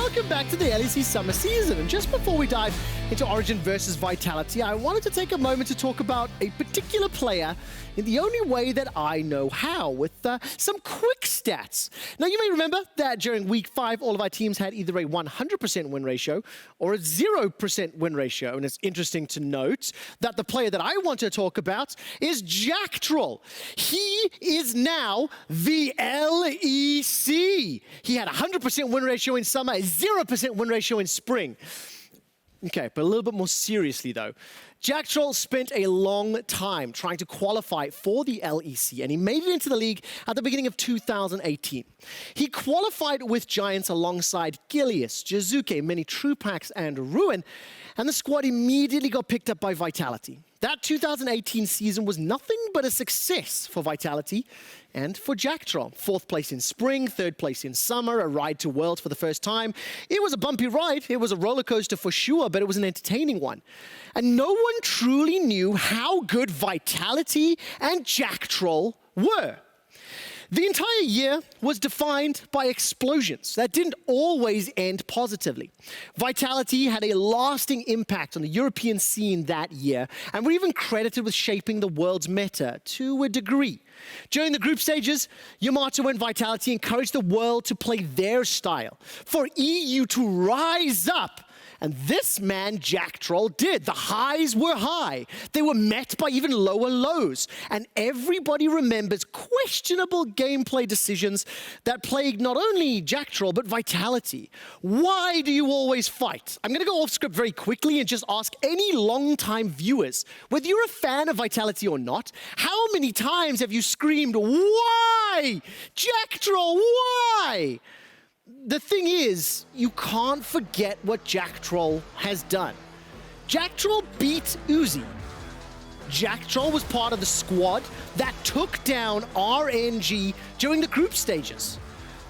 welcome back to the LEC Summer season. And just before we dive into Origen versus Vitality, I wanted to take a moment to talk about a particular player in the only way that I know how, with some quick stats. Now, you may remember that during Week 5, all of our teams had either a 100% win ratio or a 0% win ratio. And it's interesting to note that the player that I want to talk about is Jactroll. He is now the LEC. He had a 100% win ratio in summer, a 0% win ratio in spring. Okay, but a little bit more seriously though. Jactroll spent a long time trying to qualify for the LEC, and he made it into the league at the beginning of 2018. He qualified with Giants alongside Gilius, Jizuke, many True Packs, and Ruin, and the squad immediately got picked up by Vitality. That 2018 season was nothing but a success for Vitality and for Jactroll. 4th place in spring, 3rd place in summer, a ride to Worlds for the first time. It was a bumpy ride. It was a roller coaster for sure, but it was an entertaining one. And no one truly knew how good Vitality and Jactroll were. The entire year was defined by explosions that didn't always end positively. Vitality had a lasting impact on the European scene that year, and were even credited with shaping the world's meta to a degree. During the group stages, Yamato and Vitality encouraged the world to play their style, for EU to rise up. And this man, Jactroll, did. The highs were high. They were met by even lower lows. And everybody remembers questionable gameplay decisions that plagued not only Jactroll, but Vitality. Why do you always fight? I'm going to go off script very quickly and just ask any long-time viewers, whether you're a fan of Vitality or not, how many times have you screamed, "Why? Jactroll, why?" The thing is, you can't forget what Jactroll has done. Jactroll beat Uzi. Jactroll was part of the squad that took down RNG during the group stages.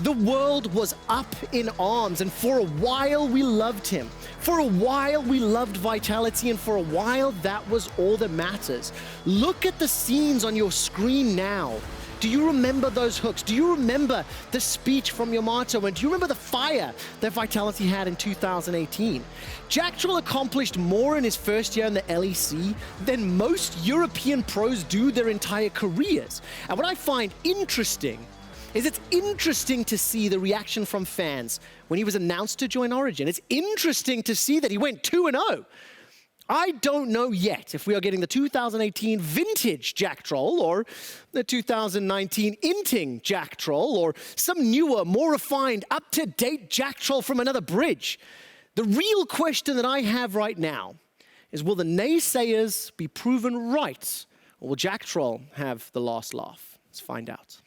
The world was up in arms, and for a while we loved him. For a while we loved Vitality, and for a while that was all that matters. Look at the scenes on your screen now. Do you remember those hooks? Do you remember the speech from Yamato? And do you remember the fire that Vitality had in 2018? Jactroll accomplished more in his first year in the LEC than most European pros do their entire careers. And what I find interesting is it's interesting to see the reaction from fans when he was announced to join Origen. It's interesting to see that he went 2-0. I don't know yet if we are getting the 2018 vintage Jactroll or the 2019 inting Jactroll or some newer, more refined, up-to-date Jactroll from another bridge. The real question that I have right now is, will the naysayers be proven right, or will Jactroll have the last laugh? Let's find out.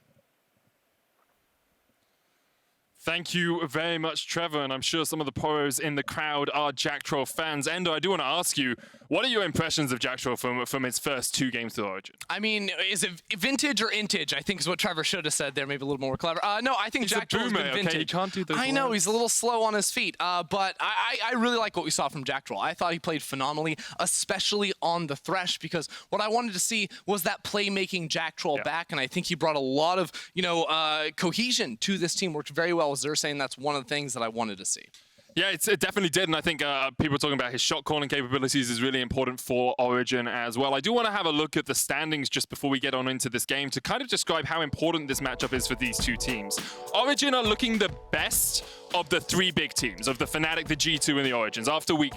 Thank you very much, Trevor, and I'm sure some of the pros in the crowd are Jactroll fans. Endo, I do want to ask you, what are your impressions of Jactroll from his first 2 games to Origin? I mean, is it vintage or intage? I think is what Trevor should have said there, maybe a little more clever. No, I think Jactroll's been vintage. Okay, you can't do those I know, he's a little slow on his feet, but I really like what we saw from Jactroll. I thought he played phenomenally, especially on the Thresh, because what I wanted to see was that playmaking Jactroll back, and I think he brought a lot of, cohesion to this team, worked very well with Xerxe, and that's one of the things that I wanted to see. Yeah, it definitely did, and I think people talking about his shot calling capabilities is really important for Origen as well. I do want to have a look at the standings just before we get on into this game to kind of describe how important this matchup is for these 2 teams. Origen are looking the best of the 3 big teams, of the Fnatic, the G2, and the Origins after week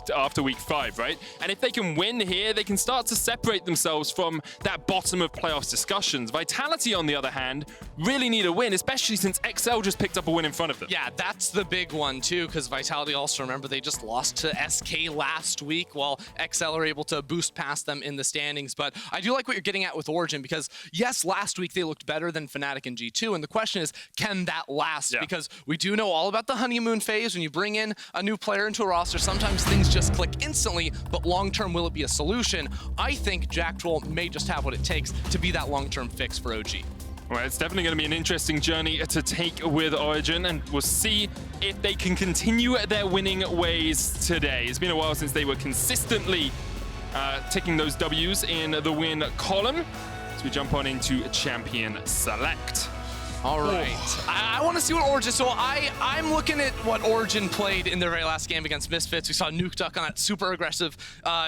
5, right? And if they can win here, they can start to separate themselves from that bottom of playoffs discussions. Vitality, on the other hand, really need a win, especially since XL just picked up a win in front of them. Yeah, that's the big one too, because Vitality, also remember, they just lost to SK last week, while XL are able to boost past them in the standings. But I do like what you're getting at with Origen, because yes, last week they looked better than Fnatic and G2, and the question is, can that last? Yeah. Because we do know all about the honeymoon phase. When you bring in a new player into a roster, sometimes things just click instantly, but long-term, will it be a solution? I think Jactroll may just have what it takes to be that long-term fix for OG. Well, it's definitely going to be an interesting journey to take with Origen, and we'll see if they can continue their winning ways today. It's been a while since they were consistently taking those W's in the win column. As we jump on into Champion Select. All right. I want to see what Origen. So I'm looking at what Origen played in their very last game against Misfits. We saw Nukeduck on that super aggressive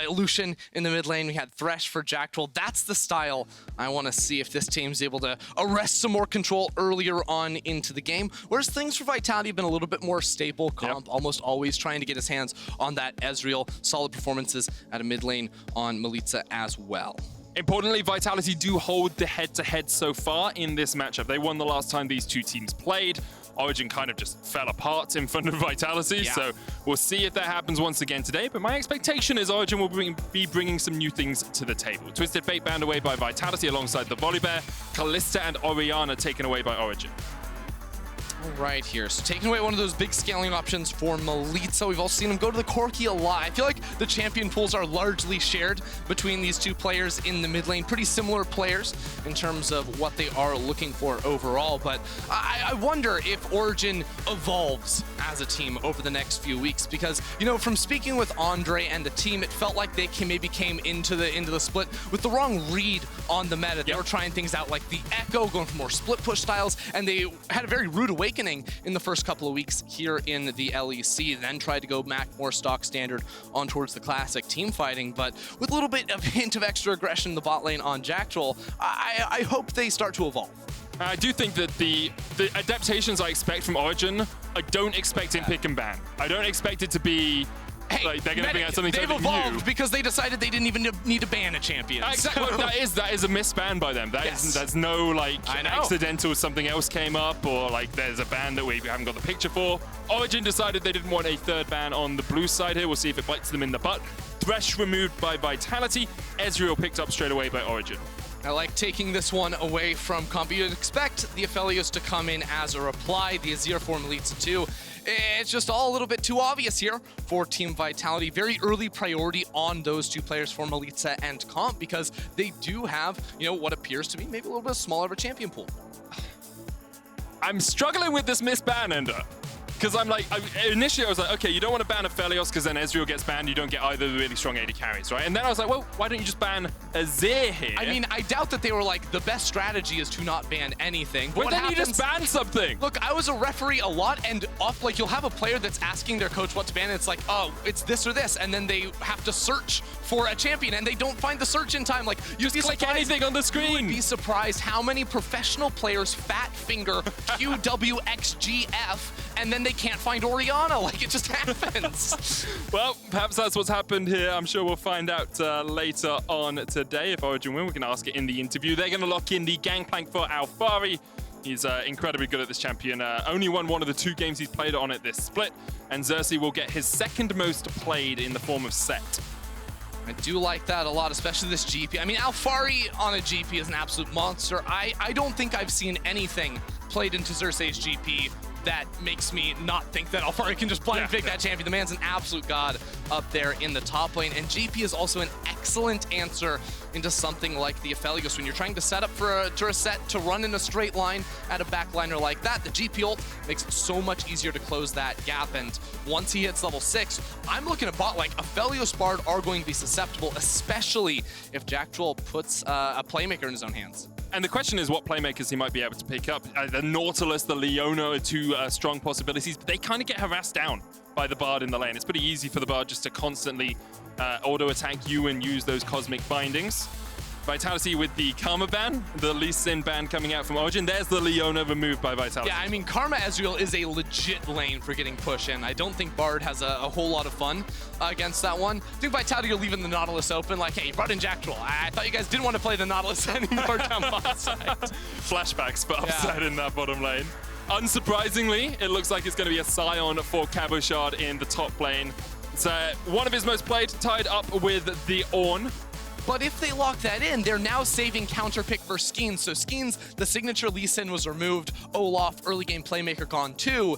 Lucian in the mid lane. We had Thresh for Jactroll. That's the style I want to see if this team's able to arrest some more control earlier on into the game. Whereas things for Vitality have been a little bit more stable. Comp almost always trying to get his hands on that Ezreal. Solid performances at a mid lane on Milica as well. Importantly, Vitality do hold the head-to-head so far in this matchup. They won the last time these two teams played. Origen kind of just fell apart in front of Vitality, so we'll see if that happens once again today. But my expectation is Origen will be bringing some new things to the table. Twisted Fate banned away by Vitality alongside the Volibear. Kalista and Orianna taken away by Origen. Right here, so taking away one of those big scaling options for Milica. We've also seen him go to the Corki a lot. I feel like the champion pools are largely shared between these two players in the mid lane. Pretty similar players in terms of what they are looking for overall, but I wonder if Origen evolves as a team over the next few weeks, because, you know, from speaking with Andre and the team, it felt like they maybe came into the split with the wrong read on the meta. They were trying things out like the Echo, going for more split push styles, and they had a very rude awakening in the first couple of weeks here in the LEC, then tried to go back more stock standard on towards the classic team fighting, but with a little bit of hint of extra aggression in the bot lane on Jactroll, I hope they start to evolve. I do think that the adaptations I expect from Origen, I don't expect in pick and ban. I don't expect it to be like they're going to bring out something totally new. They've evolved because they decided they didn't even need to ban a champion. Exactly. So. That is a misban by them. That's no like accidental something else came up, or like there's a ban that we haven't got the picture for. Origen decided they didn't want a third ban on the blue side here. We'll see if it bites them in the butt. Thresh removed by Vitality. Ezreal picked up straight away by Origen. I like taking this one away from comp. You'd expect the Aphelios to come in as a reply. The Azir for Milica too. It's just all a little bit too obvious here for Team Vitality. Very early priority on those two players for Milica and comp, because they do have, you know, what appears to be maybe a little bit smaller of a champion pool. I'm struggling with this misban, Ender. Because I'm like, initially I was like, okay, you don't want to ban Aphelios because then Ezreal gets banned, you don't get either of the really strong AD carries, right? And then I was like, well, why don't you just ban Azir here? I mean, I doubt that they were like, the best strategy is to not ban anything. But then you just ban something. Look, I was a referee a lot, and like you'll have a player that's asking their coach what to ban, and it's like, oh, it's this or this, and then they have to search for a champion, and they don't find the search in time. Like, you just click anything on the screen. You would be surprised how many professional players fat finger QWXGF, and then they can't find Orianna. Like, it just happens. Well, perhaps that's what's happened here. I'm sure we'll find out later on today. If Origen win, we can ask it in the interview. They're going to lock in the Gangplank for Alphari. He's incredibly good at this champion. Only won one of the 2 games he's played on at this split. And Xerxe will get his second most played in the form of Sett. I do like that a lot, especially this GP. I mean, Alphari on a GP is an absolute monster. I don't think I've seen anything played into Xerxe's GP that makes me not think that Alphari can just blind pick that champion. The man's an absolute god up there in the top lane. And GP is also an excellent answer into something like the Aphelios. When you're trying to set up for a Sett to run in a straight line at a backliner like that, the GP ult makes it so much easier to close that gap. And once he hits level 6, I'm looking at bot like Aphelios Bard are going to be susceptible, especially if Jactroll puts a playmaker in his own hands. And the question is what playmakers he might be able to pick up. The Nautilus, the Leona are 2 strong possibilities, but they kind of get harassed down by the Bard in the lane. It's pretty easy for the Bard just to constantly auto-attack you and use those cosmic bindings. Vitality with the Karma ban, the Lee Sin ban coming out from Origen. There's the Leona removed by Vitality. Yeah, I mean, Karma Ezreal is a legit lane for getting push in. I don't think Bard has a whole lot of fun against that one. I think Vitality are leaving the Nautilus open. Like, hey, you brought in Jactroll. I thought you guys didn't want to play the Nautilus anymore down bot side. Flashbacks for upside in that bottom lane. Unsurprisingly, it looks like it's going to be a Sion for Cabochard in the top lane. It's one of his most played, tied up with the Ornn. But if they lock that in, they're now saving counter pick for Skeanz. So Skeanz, the signature Lee Sin was removed. Olaf, early game playmaker gone too.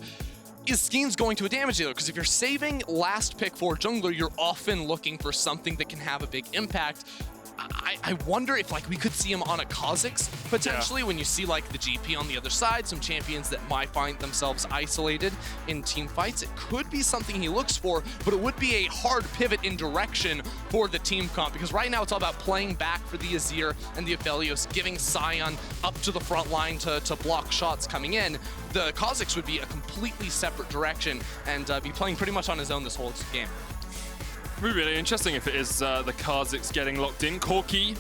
Is Skeanz going to a damage dealer? Because if you're saving last pick for jungler, you're often looking for something that can have a big impact. I wonder if like we could see him on a Kha'Zix potentially when you see like the GP on the other side, some champions that might find themselves isolated in team fights. It could be something he looks for, but it would be a hard pivot in direction for the team comp, because right now it's all about playing back for the Azir and the Aphelios, giving Sion up to the front line to block shots coming in. The Kha'Zix would be a completely separate direction and be playing pretty much on his own this whole game. It'd be really interesting if it is the Kha'Zix getting locked in. Corki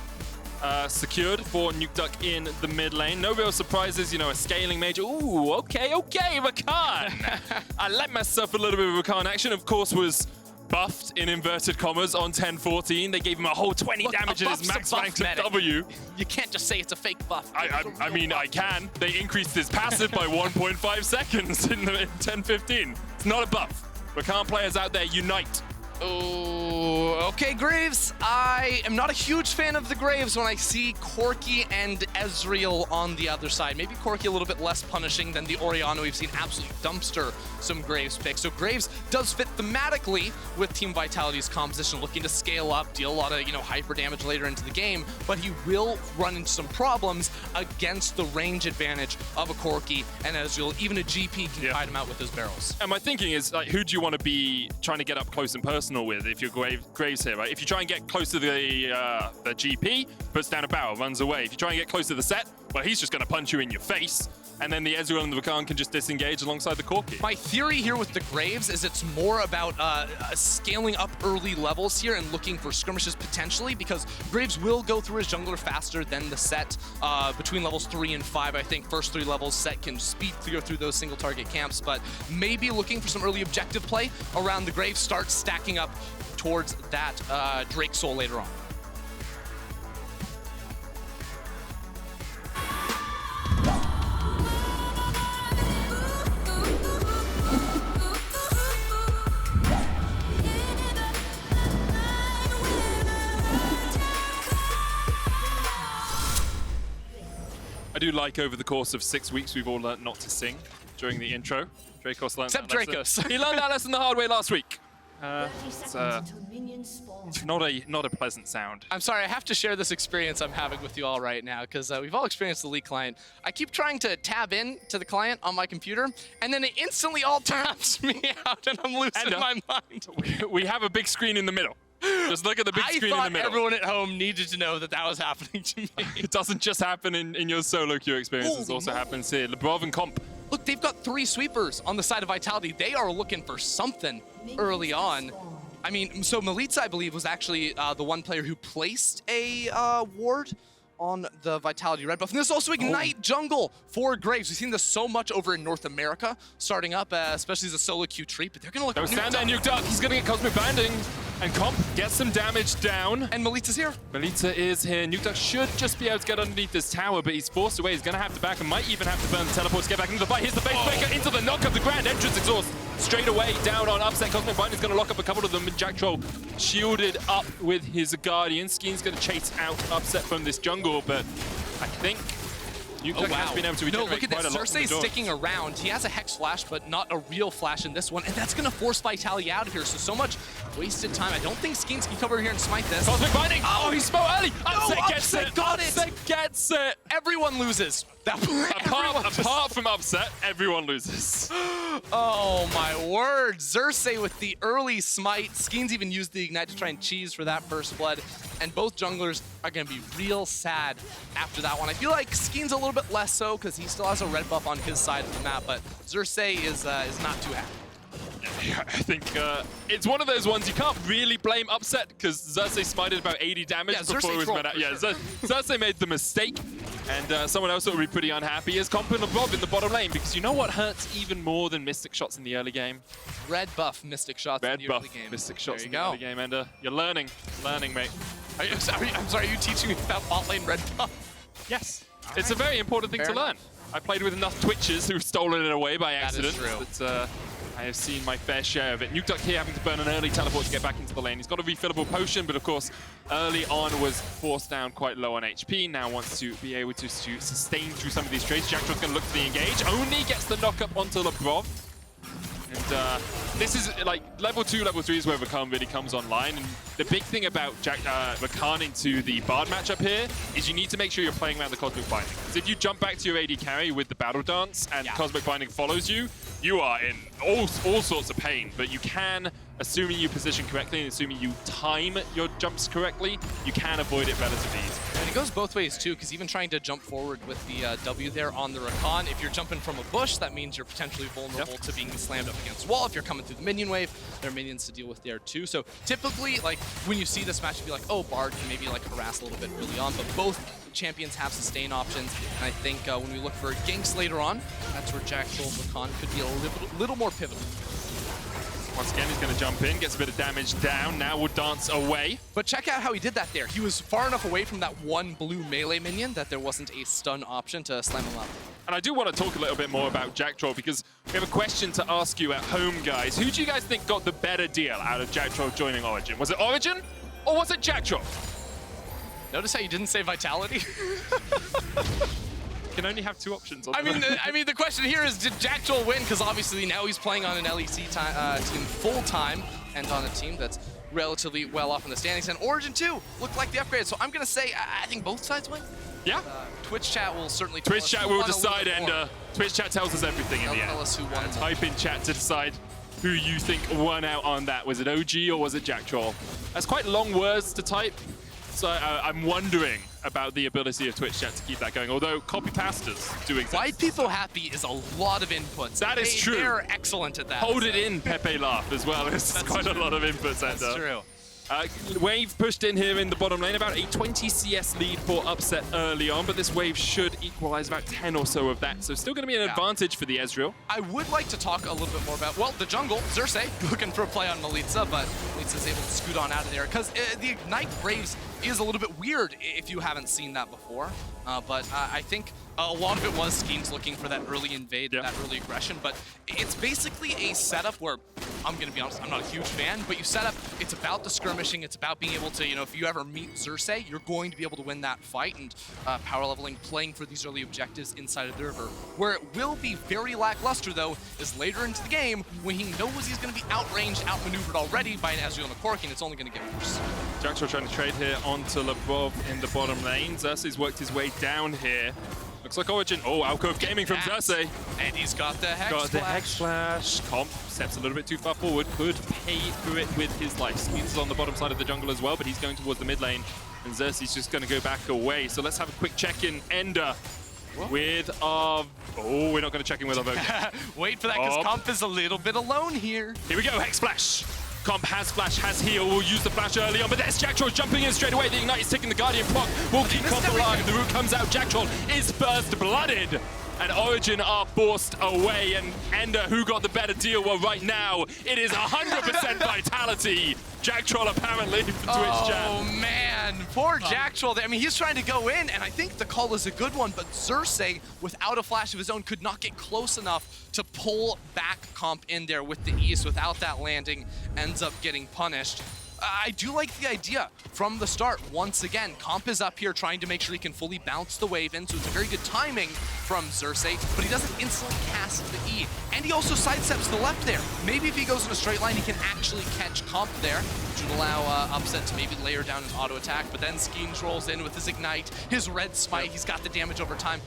secured for Nukeduck in the mid lane. No real surprises, you know, a scaling major. Ooh, okay, Rakan. I let myself a little bit of Rakan action. Of course, was buffed in inverted commas on 10-14. They gave him a whole 20 damage in his max rank to W. You can't just say it's a fake buff. I mean, I can. They increased his passive by 1.5 seconds in 10-15. It's not a buff. Rakan players out there, unite. Oh, okay, Graves. I am not a huge fan of the Graves when I see Corki and Ezreal on the other side. Maybe Corki a little bit less punishing than the Orianna. We've seen absolutely dumpster some Graves picks. So Graves does fit thematically with Team Vitality's composition, looking to scale up, deal a lot of, you know, hyper damage later into the game, but he will run into some problems against the range advantage of a Corki and Ezreal. Even a GP can hide him out with his barrels. And my thinking is, like, who do you want to be trying to get up close and personal with if you're Graves here, right? If you try and get close to the GP, puts down a barrel, runs away. If you try and get close to the Sett, well, he's just going to punch you in your face. And then the Ezreal and the Rakan can just disengage alongside the Corki. My theory here with the Graves is it's more about scaling up early levels here and looking for skirmishes potentially, because Graves will go through his jungler faster than the Sett. Between levels 3 and 5, I think first 3 levels, Sett can speed through those single target camps, but maybe looking for some early objective play around the Graves, start stacking up towards that Drake Soul later on. I do like over the course of 6 weeks, we've all learned not to sing during the intro. Dracos learned Except that Dracos. lesson. He learned that lesson the hard way last week. It's not a pleasant sound. I'm sorry, I have to share this experience I'm having with you all right now, because we've all experienced the LEC client. I keep trying to tab in to the client on my computer, and then it instantly all taps me out, and I'm losing my mind. We have a big screen in the middle. Just look at the big screen in the middle. I thought everyone at home needed to know that that was happening to me. It doesn't just happen in your solo queue experience, it also happens here. Labrov and Comp. Look, they've got 3 sweepers on the side of Vitality. They are looking for something early on. I mean, so Milica, I believe, was actually the one player who placed a ward on the Vitality red buff. And there's also Ignite jungle for Graves. We've seen this so much over in North America, starting up, especially as a solo queue treat, but they're going to look at Nukeduck. He's going to get Cosmic Binding. And Comp gets some damage down. And Milica's here. Milica is here. Nukeduck should just be able to get underneath this tower, but he's forced away. He's going to have to back and might even have to burn the teleport to get back into the fight. Here's the base breaker into the knock of the Grand Entrance Exhaust. Straight away down on Upset. Cosmic Binding is going to lock up a couple of them. And Jactroll shielded up with his Guardian. Skeanz going to chase out Upset from this jungle, but I think Nukeduck has been able to regenerate look at quite this. a lot. Xerxe sticking around. He has a Hex Flash, but not a real flash in this one, and that's going to force Vitality out of here. So much wasted time. I don't think Skeanz can come over here and smite this. Cosmic Binding! Oh, he spoke early! Upset gets it! Got it! Upset gets it! Everyone loses. Apart from Upset, everyone loses. Oh my word. Xerxe with the early smite. Skeanz even used the Ignite to try and cheese for that first blood. And both junglers are going to be real sad after that one. I feel like Skeanz a little bit less so because he still has a red buff on his side of the map, but Xerxe is not too happy. Yeah, I think it's one of those ones you can't really blame Upset because Xerxe smited about 80 damage before it was met out. Yeah, Xerxe made the mistake, and someone else that would be pretty unhappy is Comp and Labrov in the bottom lane, because you know what hurts even more than Mystic Shots in the early game? Red buff Mystic Shots in the early game. Mystic Shots in the early game, and you're learning, mate. I'm sorry, are you teaching me about bot lane red buff? Yes. It's a very important thing to learn. I played with enough Twitches who've stolen it away by accident. That is true. But, I have seen my fair share of it. Nukeduck here having to burn an early teleport to get back into the lane. He's got a refillable potion, but of course, early on was forced down quite low on HP. Now wants to be able to sustain through some of these trades. Jactroll's going to look for the engage. Only gets the knock up onto Labrov. And this is like level 2, level 3 is where Rakan really comes online. And the big thing about Rakan into the Bard matchup here is you need to make sure you're playing around the Cosmic Binding. Because if you jump back to your AD carry with the Battle Dance and Cosmic Binding follows you, you are in all sorts of pain. But you can, assuming you position correctly and assuming you time your jumps correctly, you can avoid it relatively easy. And it goes both ways too, because even trying to jump forward with the W there on the Rakan, if you're jumping from a bush, that means you're potentially vulnerable to being slammed up against the wall. If you're coming through the minion wave, there are minions to deal with there too. So typically, like when you see this match, you'd be like, oh, Bard can maybe like harass a little bit early on, but both champions have sustain options. And I think when we look for ganks later on, that's where Jactroll Rakan could be a little more pivotal. Once again, he's going to jump in, gets a bit of damage down, now will dance away. But check out how he did that there. He was far enough away from that one blue melee minion that there wasn't a stun option to slam him up. And I do want to talk a little bit more about Jactroll because we have a question to ask you at home, guys. Who do you guys think got the better deal out of Jactroll joining Origen? Was it Origen or was it Jactroll? Notice how you didn't say Vitality? You can only have 2 options. On I mean, the question here is, did Jactroll win? Because obviously now he's playing on an LEC team full time and on a team that's relatively well off in the standings. And Origen too looked like the upgrade. So I'm gonna say I think both sides win. Yeah. Twitch chat will certainly. Twitch chat will decide, and Twitch chat tells us everything in the end. Tell us who won. Type in chat to decide who you think won out on that. Was it OG or was it Jactroll? That's quite long words to type. So I'm wondering about the ability of Twitch chat to keep that going, although copy-pasters do exist. Why people happy is a lot of inputs. That is true. They're excellent at that. Hold it in, Pepe laugh as well. It's quite a lot of inputs. That's true. Wave pushed in here in the bottom lane, about a 20 CS lead for upset early on, but this wave should equalize about 10 or so of that, so still going to be an advantage for the Ezreal. I would like to talk a little bit more about, well, the jungle, Xerxe, looking for a play on Milica, but Milica's able to scoot on out of there, because the Ignite Braves is a little bit weird if you haven't seen that before, but I think a lot of it was Skeanz looking for that early invade, that early aggression, but it's basically a setup where, I'm going to be honest, I'm not a huge fan, but you set up, it's about the skirmishing, it's about being able to, you know, if you ever meet Xerxe, you're going to be able to win that fight, and power leveling, playing for these early objectives inside of the river. Where it will be very lackluster, though, is later into the game, when he knows he's going to be outranged, outmaneuvered already by an Ezreal and a Corki, and it's only going to get worse. Jactroll trying to trade here onto Labrov in the bottom lane. Xerxe's worked his way down here. Looks like Origen. Oh, Alcove gaming from Xerxe. And he's got the Hex Got the Hex Flash. Comp steps a little bit too far forward. Could pay for it with his life. Skeanz is on the bottom side of the jungle as well, but he's going towards the mid lane. And Xerxe's just going to go back away. So let's have a quick check-in. Ender with our... Oh, we're not going to check in with our vote. Wait for that, because Comp is a little bit alone here. Here we go, Hex Flash. Comp has flash, has heal, will use the flash early on, but there's Jactroll jumping in straight away. The Ignite is taking the Guardian proc, will keep Comp alive. The root comes out, Jactroll is first blooded. And Origen are forced away, and Ender, who got the better deal? Well, right now, it is 100% Vitality. Jactroll apparently for Twitch chat. Oh man, poor Jactroll. I mean, he's trying to go in, and I think the call is a good one, but Xerxe, without a flash of his own, could not get close enough to pull back Comp in there with the East. Without that landing, ends up getting punished. I do like the idea from the start. Once again, Comp is up here trying to make sure he can fully bounce the wave in, so it's a very good timing from Xerxe, but he doesn't instantly cast the E. And he also sidesteps to the left there. Maybe if he goes in a straight line, he can actually catch Comp there, which would allow Upset to maybe layer down an auto attack, but then Skeanz rolls in with his Ignite, his red smite, he's got the damage over time.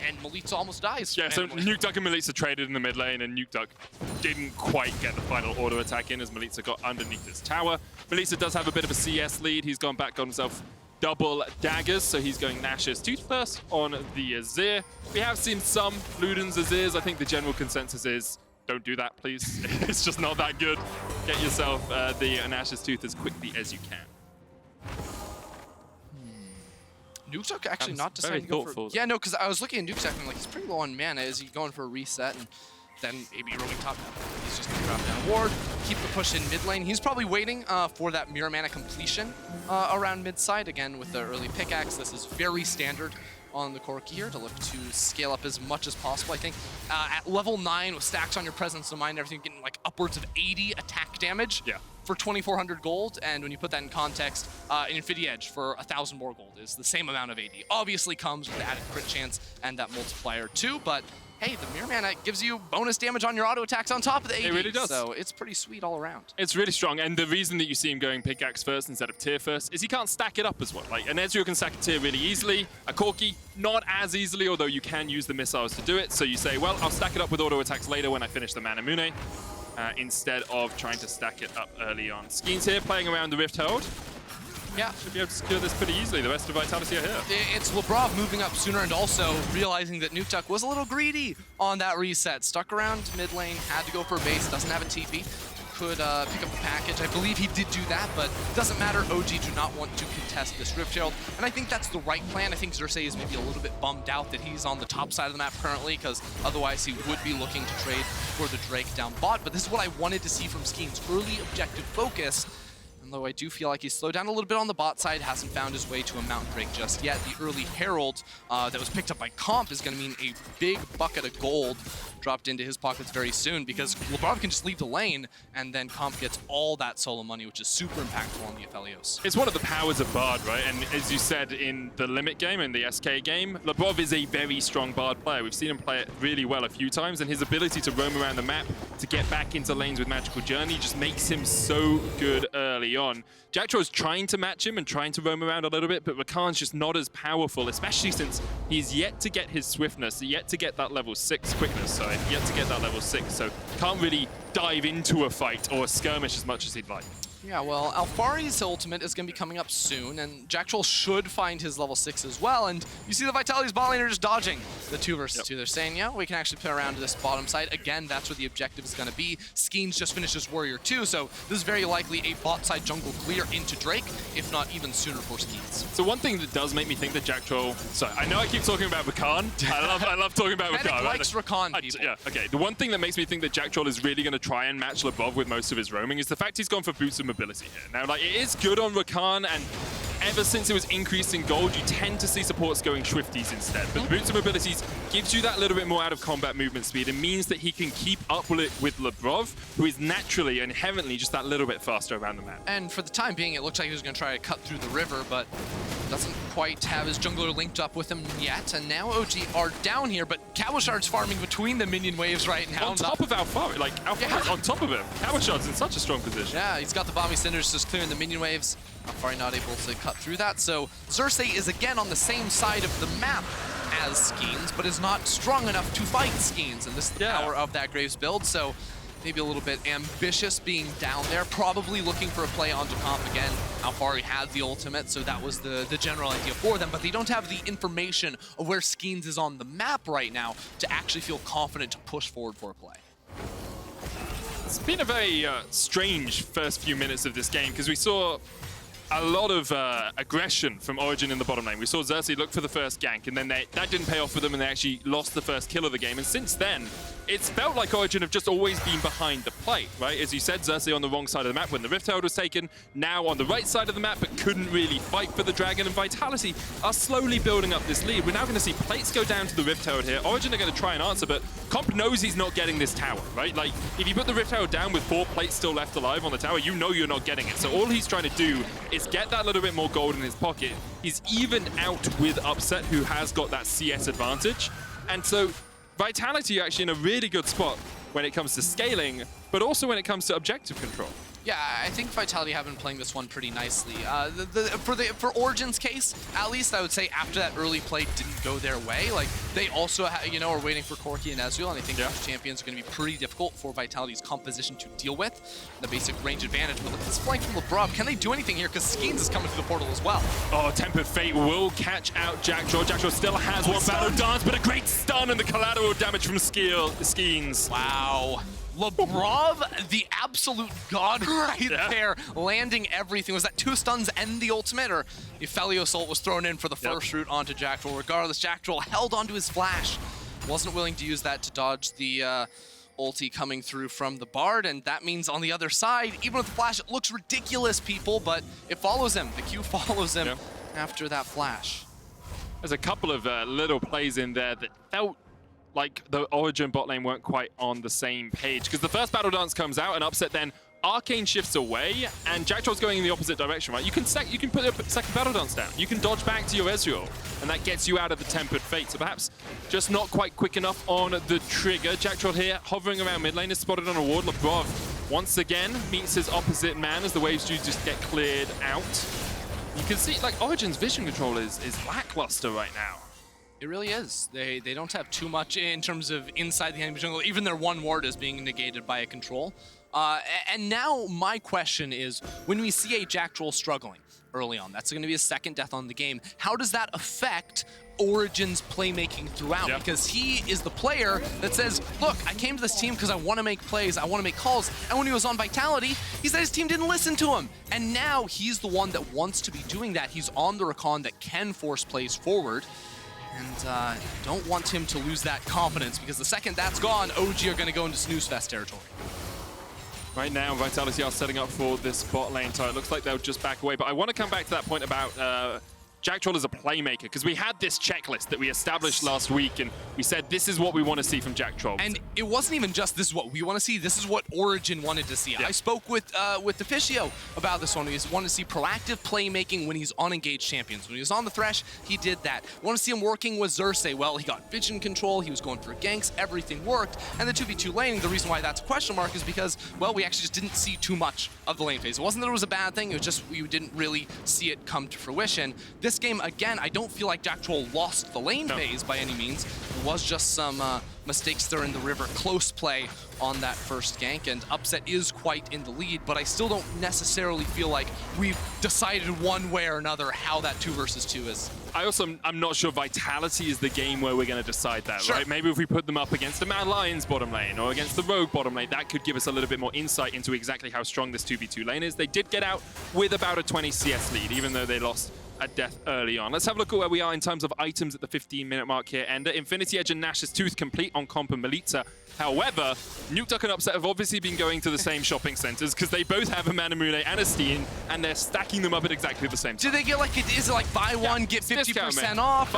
And Milica almost dies. Yeah, so Nukeduck and Milica traded in the mid lane, and Nukeduck didn't quite get the final auto attack in as Milica got underneath his tower. Milica does have a bit of a CS lead. He's gone back, got himself double daggers, so he's going Nash's Tooth first on the Azir. We have seen some Luden's Azirs. I think the general consensus is, don't do that, please. It's just not that good. Get yourself the Nash's Tooth as quickly as you can. Nukeduck actually not deciding to go for... Yeah, no, because I was looking at Nukeduck and I'm like, he's pretty low on mana. Is he going for a reset? And then maybe rolling top down. He's just going to drop down ward, keep the push in mid lane. He's probably waiting for that mirror mana completion around mid side. Again, with the early pickaxe, this is very standard on the Corki here to look to scale up as much as possible. I think at level 9 with stacks on your presence of mind, everything getting like upwards of 80 attack damage. Yeah. For 2,400 gold, and when you put that in context, an Infinity Edge for 1,000 more gold is the same amount of AD. Obviously comes with the added crit chance and that multiplier too, but hey, the Mirror Mana gives you bonus damage on your auto attacks on top of the AD. It really does. So it's pretty sweet all around. It's really strong, and the reason that you see him going pickaxe first instead of tier first is he can't stack it up as well. Like, an Ezreal can stack a tier really easily, a Corki not as easily, although you can use the missiles to do it. So you say, well, I'll stack it up with auto attacks later when I finish the Mana Mune, instead of trying to stack it up early on. Skeanz here playing around the Rift Herald. Yeah. Should be able to secure this pretty easily. The rest of Vitality are here. It's Labrov moving up sooner and also realizing that Nukeduck was a little greedy on that reset. Stuck around mid lane, had to go for a base, doesn't have a TP. Could pick up the package. I believe he did do that, but doesn't matter. OG do not want to contest this Rift Herald, and I think that's the right plan. I think Xerxe is maybe a little bit bummed out that he's on the top side of the map currently, because otherwise he would be looking to trade for the Drake down bot, but this is what I wanted to see from Skeanz. Early objective focus. And though I do feel like he's slowed down a little bit on the bot side, hasn't found his way to a Mountain Drake just yet. The early Herald that was picked up by Comp is going to mean a big bucket of gold dropped into his pockets very soon, because Labrov can just leave the lane, and then Comp gets all that solo money, which is super impactful on the Aphelios. It's one of the powers of Bard, right? And as you said in the Limit game and the SK game, Labrov is a very strong Bard player. We've seen him play it really well a few times, and his ability to roam around the map, to get back into lanes with Magical Journey, just makes him so good early on. Jactroll's trying to match him and trying to roam around a little bit, but Rakan's just not as powerful, especially since he's yet to get his swiftness, yet to get that level 6 quickness, sorry, yet to get that level 6, so can't really dive into a fight or a skirmish as much as he'd like. Yeah, well, Alphari's ultimate is going to be coming up soon, and Jactroll should find his level 6 as well, and you see the Vitality's bot lane are just dodging the 2 versus 2. They're saying, yeah, we can actually play around to this bottom side. Again, that's where the objective is going to be. Skeanz just finished his Warrior 2, so this is very likely a bot side jungle clear into Drake, if not even sooner for Skeanz. So one thing that does make me think that Jactroll... So I know I keep talking about Rakan. I love talking about Rakan. Likes Rakan, people. Yeah, okay. The one thing that makes me think that Jactroll is really going to try and match Labrov with most of his roaming is the fact he's gone for boots of mobility here. Now, like, it is good on Rakan, and ever since it was increased in gold, you tend to see supports going Swifties instead. But the Boots of Mobilities gives you that little bit more out of combat movement speed. It means that he can keep up with it with Labrov, who is naturally and inherently just that little bit faster around the map. And for the time being, it looks like he was going to try to cut through the river, but doesn't quite have his jungler linked up with him yet. And now OG are down here, but Cabochard's farming between the minion waves right now. On top of Alphari, like, Alphari's on top of him. Cabochard's in such a strong position. Yeah, he's got the Bomby Cinders just clearing the minion waves. Alphari not able to cut through that, so Xerxe is again on the same side of the map as Skeanz, but is not strong enough to fight Skeanz, and this is the power of that Graves build, so maybe a little bit ambitious being down there, probably looking for a play onto Comp again. Alphari had the ultimate, so that was the general idea for them, but they don't have the information of where Skeanz is on the map right now to actually feel confident to push forward for a play. It's been a very strange first few minutes of this game, because we saw a lot of aggression from Origen in the bottom lane. We saw Xerxe look for the first gank, and then that didn't pay off for them, and they actually lost the first kill of the game. And since then, it's felt like Origen have just always been behind the plate, right? As you said, Xerxe on the wrong side of the map when the Rift Herald was taken, now on the right side of the map, but couldn't really fight for the Dragon, and Vitality are slowly building up this lead. We're now going to see plates go down to the Rift Herald here. Origen are going to try and answer, but Comp knows he's not getting this tower, right? Like, if you put the Rift Herald down with 4 plates still left alive on the tower, you know you're not getting it. So all he's trying to do is get that little bit more gold in his pocket. He's even out with Upset, who has got that CS advantage. And so Vitality are actually in a really good spot when it comes to scaling, but also when it comes to objective control. Yeah, I think Vitality have been playing this one pretty nicely. For Origen's case, at least I would say after that early play didn't go their way, like they also are waiting for Corki and Ezreal, and I think those champions are going to be pretty difficult for Vitality's composition to deal with. The basic range advantage, but look at this flank from Labrov. Can they do anything here? Because Skeanz is coming through the portal as well. Oh, Tempered Fate will catch out Jactroll. Jactroll still has one battle dance, but a great stun and the collateral damage from Skeanz. Wow. Labrov, the absolute god right there, landing everything. Was that 2 stuns and the ultimate, or the Aphelios ult was thrown in for the first route onto Jactroll? Regardless, Jactroll held onto his flash. Wasn't willing to use that to dodge the ulti coming through from the Bard, and that means on the other side, even with the flash, it looks ridiculous, people, but it follows him. The Q follows him after that flash. There's a couple of little plays in there that felt like the Origen bot lane weren't quite on the same page, because the first battle dance comes out and Upset then Arcane shifts away, and Jactroll's going in the opposite direction, right? You can put your second battle dance down. You can dodge back to your Ezreal, and that gets you out of the Tempered Fate. So perhaps just not quite quick enough on the trigger. Jactroll here, hovering around mid lane, is spotted on a ward. Labrov once again meets his opposite man as the waves do just get cleared out. You can see, like, Origen's vision control is lackluster right now. It really is. They don't have too much in terms of inside the enemy jungle. Even their one ward is being negated by a control. And now my question is, when we see a Jactroll struggling early on, that's going to be his second death on the game, how does that affect Origen's playmaking throughout? Yep. Because he is the player that says, look, I came to this team because I want to make plays, I want to make calls, and when he was on Vitality, he said his team didn't listen to him. And now he's the one that wants to be doing that. He's on the Rakan that can force plays forward. And don't want him to lose that confidence, because the second that's gone, OG are going to go into snooze fest territory. Right now, Vitality are setting up for this bot lane turret. Looks like they'll just back away. But I want to come back to that point about Jactroll as a playmaker, because we had this checklist that we established last week, and we said this is what we want to see from Jactroll. And it wasn't even just this is what we want to see, this is what Origen wanted to see. Yeah. I spoke with Aphelios about this one. He wanted to see proactive playmaking when he's on engaged champions. When he was on the Thresh, he did that. We want to see him working with Xerxe. Well, he got vision control, he was going for ganks, everything worked. And the 2v2 laning, the reason why that's a question mark is because, well, we actually just didn't see too much of the lane phase. It wasn't that it was a bad thing, it was just we didn't really see it come to fruition. This game, again, I don't feel like Jactroll lost the lane phase by any means. It was just some mistakes there in the river. Close play on that first gank, and Upset is quite in the lead, but I still don't necessarily feel like we've decided one way or another how that 2 versus 2 is. I'm not sure Vitality is the game where we're going to decide that, right? Maybe if we put them up against the Mad Lions bottom lane or against the Rogue bottom lane, that could give us a little bit more insight into exactly how strong this 2v2 lane is. They did get out with about a 20 CS lead, even though they lost a death early on. Let's have a look at where we are in terms of items at the 15-minute mark here. Ender, Infinity Edge and Nash's Tooth complete on Comp and Milica. However, Nukeduck and Upset have obviously been going to the same shopping centers because they both have a Manamune and a Sion, and they're stacking them up at exactly the same time. Do they get like, is it like buy one, get 50% off?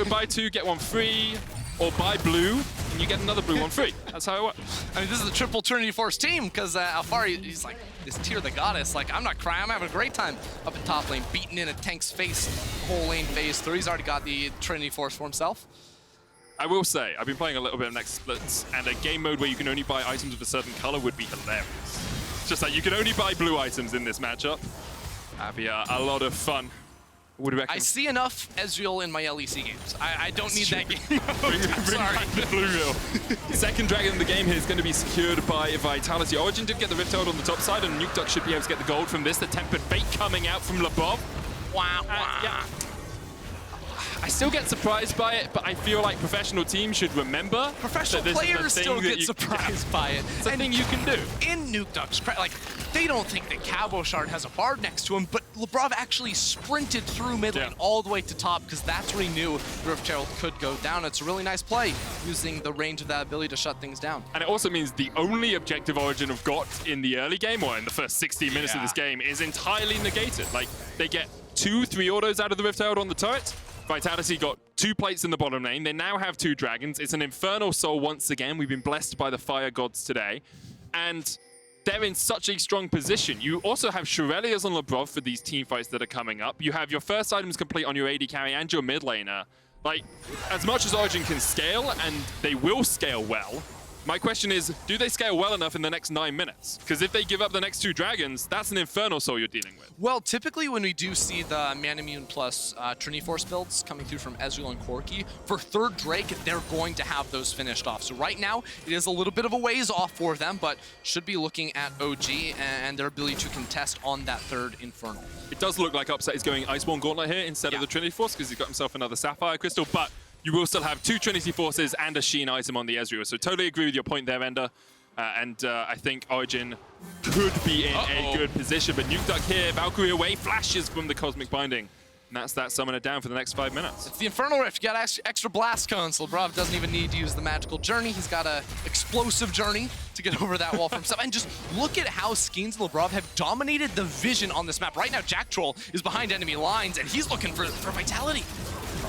Buy two, get one free, or buy blue, and you get another blue one free. That's how it works. I mean, this is a triple Trinity Force team, because Alphari, he's like, this tier the goddess, like, I'm not crying, I'm having a great time up in top lane, beating in a tank's face, whole lane phase 3. He's already got the Trinity Force for himself. I will say, I've been playing a little bit of Next Splits, and a game mode where you can only buy items of a certain color would be hilarious. It's just like, you can only buy blue items in this matchup. That'd be a lot of fun. What do you reckon? I see enough Ezreal in my LEC games. I don't need that game. Bring back the blue wheel. Second dragon in the game here is going to be secured by Vitality. Origen did get the Rift Herald on the top side, and Nukeduck should be able to get the gold from this. The Tempered Fate coming out from Labrov. Wow. Yeah. I still get surprised by it, but I feel like professional teams should remember. Professional players still get surprised by it. It's a thing you can do. In Nukeduck's, like, they don't think that Cabochard has a bard next to him, but Labrov actually sprinted through mid lane all the way to top, because that's where he knew the Rift Herald could go down. It's a really nice play, using the range of that ability to shut things down. And it also means the only objective Origen have got in the early game, or in the first 60 minutes of this game, is entirely negated. Like, they get 2-3 autos out of the Rift Herald on the turret. Vitality got 2 plates in the bottom lane. They now have 2 dragons. It's an Infernal Soul once again. We've been blessed by the fire gods today. And they're in such a strong position. You also have Shurelias on Labrov for these team fights that are coming up. You have your first items complete on your AD carry and your mid laner. Like, as much as Origen can scale, and they will scale well, my question is, do they scale well enough in the next 9 minutes? Because if they give up the next 2 dragons, that's an Infernal Soul you're dealing with. Well, typically when we do see the Manamune plus Trinity Force builds coming through from Ezreal and Corki, for third Drake, they're going to have those finished off. So right now, it is a little bit of a ways off for them, but should be looking at OG and their ability to contest on that third Infernal. It does look like Upset is going Iceborne Gauntlet here instead of the Trinity Force, because he's got himself another Sapphire Crystal, but you will still have 2 Trinity Forces and a Sheen item on the Ezreal. So totally agree with your point there, Ender. I think Origen could be in a good position. But Nukeduck here, Valkyrie away, flashes from the Cosmic Binding. And that's that summoner down for the next 5 minutes. It's the Infernal Rift. You got extra blast cones. Labrov doesn't even need to use the magical journey. He's got a explosive journey to get over that wall for himself. And just look at how Skeanz and Labrov have dominated the vision on this map. Right now, Jactroll is behind enemy lines, and he's looking for Vitality.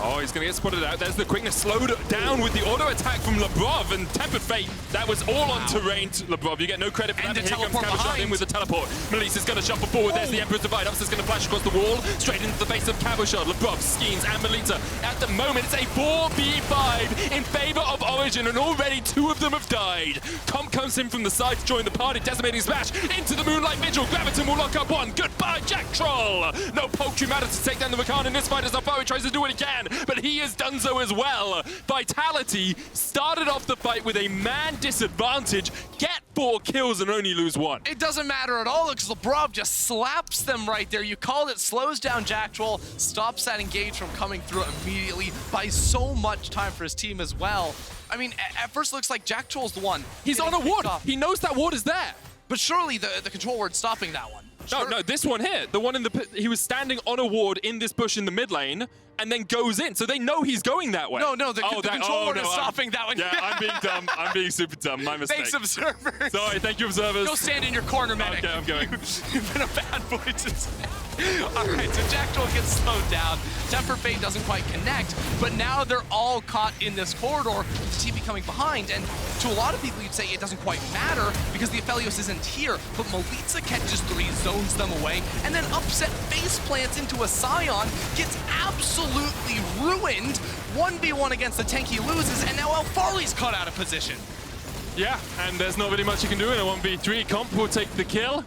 Oh, he's going to get spotted out. There's the quickness slowed down with the auto attack from Labrov and Tempered Fate. That was all on terrain to Labrov. You get no credit for that. And Here comes Cabochard in with the teleport. Milica's going to shuffle forward. There's the Emperor's Divide. Upset's going to flash across the wall, straight into the face of Cabochard, Labrov, Skeanz, and Milica. At the moment, it's a 4v5 in favor of Origen, and already 2 of them have died. Comp comes in from the side to join the party, decimating smash into the Moonlight Vigil. Graviton will lock up one. Goodbye, Jactroll. No poultry matter to take down the Rakan in this fight as Alphari tries to do it again, but he has done so as well. Vitality started off the fight with a man disadvantage, get 4 kills and only lose 1. It doesn't matter at all because Labrov just slaps them right there. You called it, slows down Jactroll, stops that engage from coming through immediately, buys so much time for his team as well. I mean, at first it looks like Jactroll's the one. He's on a ward. He knows that ward is there. But surely the control ward's stopping that one. No, this one here. The one in the... He was standing on a ward in this bush in the mid lane and then goes in. So they know he's going that way. No, the control ward is stopping that one. Yeah, I'm being dumb. I'm being super dumb. My mistake. Thanks, observers. Sorry, thank you, observers. Go stand in your corner, medic. Okay, I'm going. You've been a bad boy today. All right, so Jactroll gets slowed down. Temper Fate doesn't quite connect, but now they're all caught in this corridor with the TP coming behind. And to a lot of people, you'd say it doesn't quite matter because the Aphelios isn't here, but Milica catches 3, zones them away, and then Upset face plants into a Sion, gets absolutely ruined. 1v1 against the tank, he loses, and now Alphari's caught out of position. Yeah, and there's not really much you can do in a 1v3. Comp will take the kill.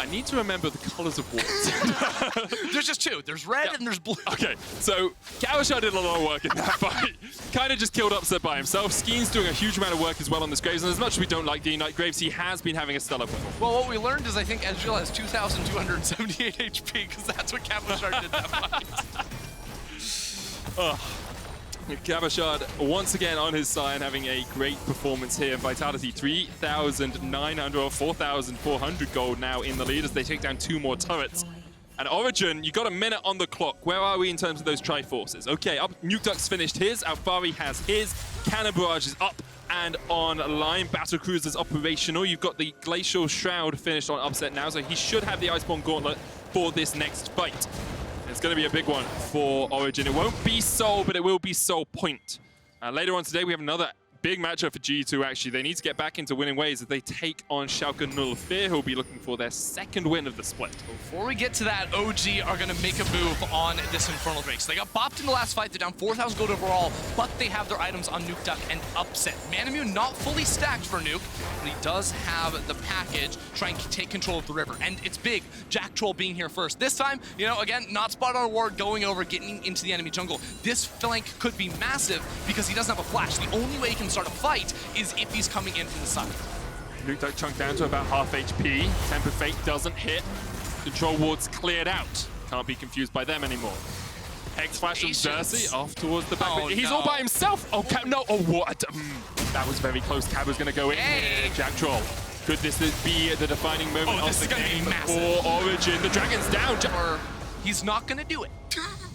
I need to remember the colors of wards. There's just 2. There's red and there's blue. Okay, so Cabochard did a lot of work in that fight. Kind of just killed Upset by himself. Skeanz doing a huge amount of work as well on this Graves, and as much as we don't like the Unite Graves, he has been having a stellar win. Well, what we learned is I think Ezreal has 2,278 HP, because that's what Cabochard did that fight. Cabochard once again on his side, having a great performance here. Vitality 3,900 or 4,400 gold now in the lead as they take down 2 more turrets. And Origen, you got a minute on the clock. Where are we in terms of those Triforces? Okay, Nukeduck's finished his, Alphari has his, Cannon Barrage is up and online. Battle Cruiser's operational. You've got the Glacial Shroud finished on Upset now, so he should have the Iceborne Gauntlet for this next fight. It's going to be a big one for Origen. It won't be Soul, but it will be Soul Point. Later on today, we have another big matchup for G2, actually. They need to get back into winning ways as they take on Schalke 04, who'll be looking for their 2nd win of the split. Before we get to that, OG are going to make a move on this Infernal Drake. So they got bopped in the last fight. They're down 4,000 gold overall, but they have their items on Nukeduck and Upset. Manamune not fully stacked for Nuke, but he does have the package trying to take control of the river. And it's big, Jactroll being here first. This time, you know, again, not spot on a ward, going over, getting into the enemy jungle. This flank could be massive because he doesn't have a flash. The only way he can start a fight is if he's coming in from the side. Nukeduck chunked down to about half HP. Temper Fate doesn't hit. Control wards cleared out. Can't be confused by them anymore. X Flash from Xerxe off towards the back. He's all by himself. Oh, no. Oh, what? That was very close. Cab was going to go in here. Jactroll. Could this be the defining moment of the game for Origen? The Dragon's down. Or he's not going to do it.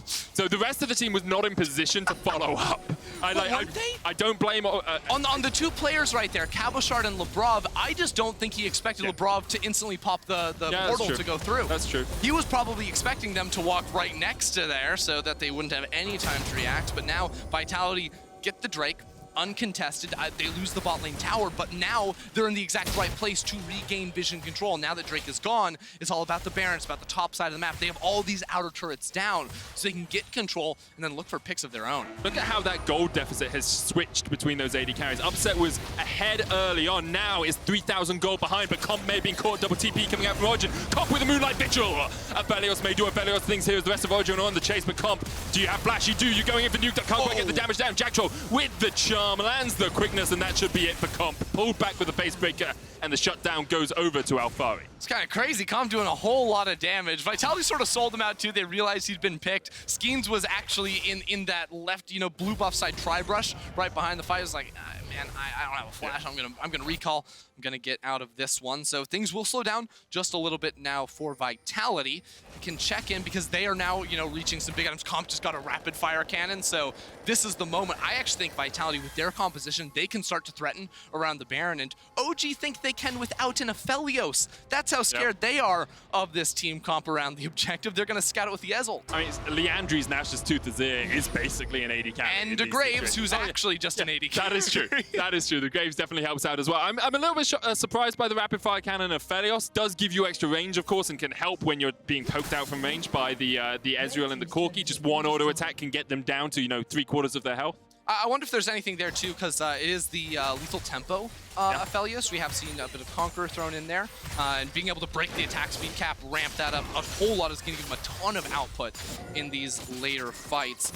So the rest of the team was not in position to follow up. I don't blame... on the 2 players right there, Cabochard and Labrov, I just don't think he expected Labrov to instantly pop the portal to go through. That's true. He was probably expecting them to walk right next to there so that they wouldn't have any time to react, but now Vitality get the Drake, uncontested. They lose the bot lane tower, but now they're in the exact right place to regain vision control. Now that Drake is gone, it's all about the Baron. It's about the top side of the map. They have all these outer turrets down, so they can get control and then look for picks of their own. Look at how that gold deficit has switched between those AD carries. Upset was ahead early on. Now is 3,000 gold behind, but Comp may have been caught. Double TP coming out from Origen. Comp with a Moonlight Vigil. Aphelios may do Aphelios things here as the rest of Origen are on the chase, but Comp, do you have flash? You do. You're going in for Nukeduck. Can't quite get the damage down. Jactroll with the charm lands the quickness, and that should be it for Comp. Pulled back with the face breaker, and the shutdown goes over to Alphari. It's kind of crazy. Comp doing a whole lot of damage. Vitality sort of sold him out too. They realized he'd been picked. Skeanz was actually in that left, blue buff side tri-brush right behind the fight. It was like, man, I don't have a flash. I'm gonna recall. I'm gonna get out of this one. So things will slow down just a little bit now for Vitality. We can check in because they are now, you know, reaching some big items. Comp just got a rapid fire cannon, so this is the moment. I actually think Vitality, with their composition, they can start to threaten around the Baron, and OG think they can without an Aphelios. That's how scared they are of this team comp around the objective. They're gonna scout it with the Ezreal. I mean, Leandri's Nash's Tooth Azir is basically an AD carry. And Graves, who's actually just an AD carry. That is true. That is true. The Graves definitely helps out as well. I'm a little bit surprised by the rapid fire cannon of Aphelios. Does give you extra range, of course, and can help when you're being poked out from range by the Ezreal and the Corki. Just one auto attack can get them down to, you know, 3/4 of their health. I wonder if there's anything there too, because it is the lethal tempo Aphelios. We have seen a bit of Conqueror thrown in there, and being able to break the attack speed cap, ramp that up a whole lot is going to give him a ton of output in these later fights.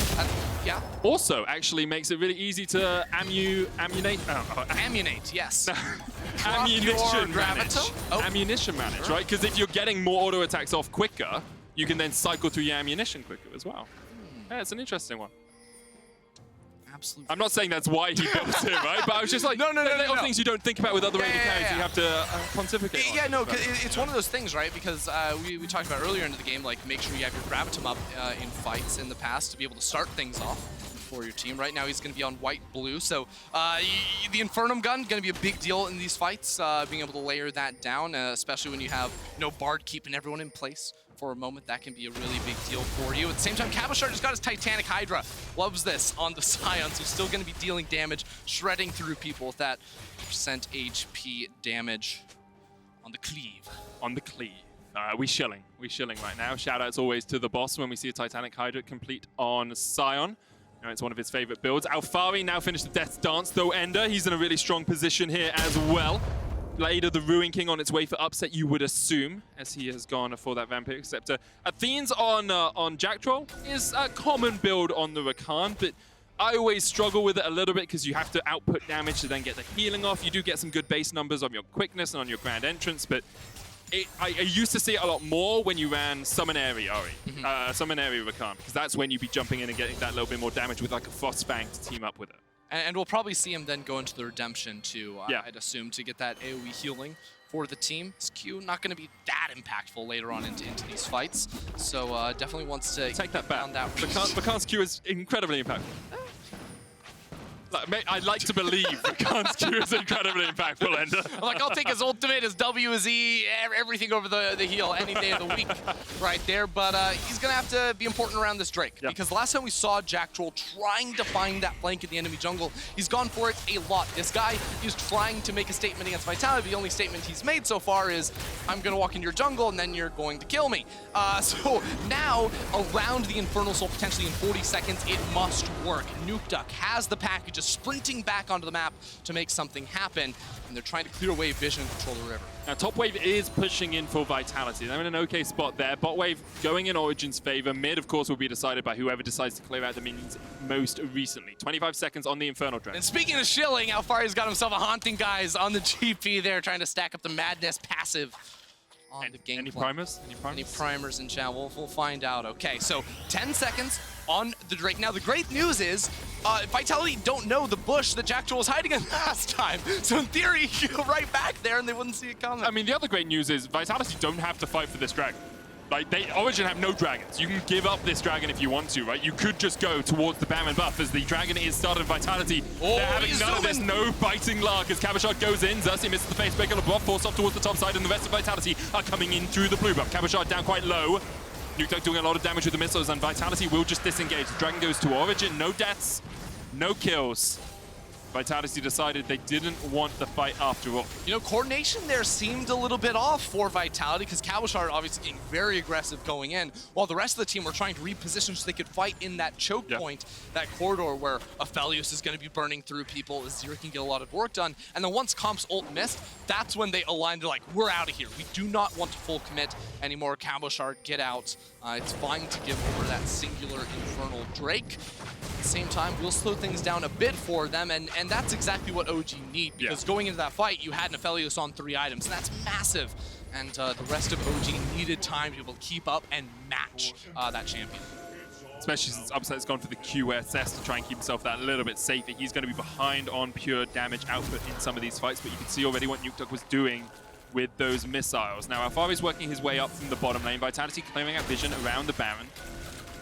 Yeah. Also, actually makes it really easy to ammunition, yes. ammunition manage. Oh. Ammunition manage, right? Because if you're getting more auto attacks off quicker, you can then cycle through your ammunition quicker as well. Yeah, it's an interesting one. Absolutely. I'm not saying that's why he built it, right? But I was just like, no. things you don't think about with other AD carries. You have to pontificate. Yeah, no, it's one of those things, right? Because we talked about earlier into the game, like make sure you have your Gravitum up in fights in the past to be able to start things off for your team. Right now he's going to be on white-blue, so the Infernum gun going to be a big deal in these fights, being able to layer that down, especially when you have Bard keeping everyone in place for a moment. That can be a really big deal for you. At the same time, Cabochard just got his Titanic Hydra. Loves this on the Sion, so he's still going to be dealing damage, shredding through people with that percent HP damage on the cleave. On the cleave. We shilling right now. Shout outs always to the boss when we see a Titanic Hydra complete on Sion. It's one of his favorite builds. Alphari now finished the Death Dance, though Ender, he's in a really strong position here as well. Later, the Ruin King on its way for upset, you would assume, as he has gone for that Vampiric Scepter. Athene's on Jactroll is a common build on the Rakan, but I always struggle with it a little bit because you have to output damage to then get the healing off. You do get some good base numbers on your quickness and on your grand entrance, but I used to see it a lot more when you ran Summon Area Summon Area Rakan, because that's when you'd be jumping in and getting that little bit more damage with like a Frostfang to team up with it. And we'll probably see him then go into the Redemption too, I'd assume, to get that AoE healing for the team. His Q not going to be that impactful later on into these fights, so definitely wants to take that back. Rakan's Q is incredibly impactful. I'd like to believe Rakan's Q is incredibly impactful, Ender. I'm like, I'll take his ultimate, his W, his E, everything over the heal any day of the week right there. But he's going to have to be important around this Drake. Yep. Because last time we saw Jactroll trying to find that flank in the enemy jungle, he's gone for it a lot. This guy is trying to make a statement against Vitality. The only statement he's made so far is, I'm going to walk into your jungle and then you're going to kill me. So now, around the Infernal Soul, potentially in 40 seconds, it must work. Nukeduck has the package, just sprinting back onto the map to make something happen, and they're trying to clear away vision and control the river. Now, top wave is pushing in for Vitality. They're in an okay spot there. Bot wave going in Origen's favor. Mid, of course, will be decided by whoever decides to clear out the minions most recently. 25 seconds on the Infernal Dragon. And speaking of shilling, Alphari's got himself a Haunting Guys on the GP there, trying to stack up the Madness passive on the Gangplank. Any primers? Any primers in chat? We'll find out. Okay, so 10 seconds on the Drake. Now, the great news is Vitality don't know the bush that Jactroll was hiding in last time. So in theory, you go right back there and they wouldn't see it coming. I mean, the other great news is Vitality don't have to fight for this dragon. Like, Origen have no dragons. You can give up this dragon if you want to, right? You could just go towards the Baron buff as the dragon is started Vitality. They're having none of this, no biting lark as Cabochard goes in. Xerxe misses the face breaker, Labrov forced off towards the top side, and the rest of Vitality are coming in through the blue buff. Cabochard down quite low. Nukeduck doing a lot of damage with the missiles, and Vitality will just disengage. The dragon goes to Origen, no deaths, no kills. Vitality decided they didn't want the fight after all. You know, coordination there seemed a little bit off for Vitality because Cabochard obviously getting very aggressive going in, while the rest of the team were trying to reposition so they could fight in that choke point, that corridor where Aphelios is going to be burning through people, Azir can get a lot of work done, and then once Comp's ult missed, that's when they aligned. They're like, we're out of here. We do not want to full commit anymore. Cabochard, get out. It's fine to give over that singular Infernal Drake. At the same time, we'll slow things down a bit for them, and that's exactly what OG need, because going into that fight, you had an Aphelios on 3 items, and that's massive. And the rest of OG needed time to be able to keep up and match that champion. It's especially since Upset's gone for the QSS to try and keep himself that little bit safer. He's going to be behind on pure damage output in some of these fights, but you can see already what Nukeduck was doing with those missiles. Now, Alphari's working his way up from the bottom lane. Vitality clearing out vision around the Baron.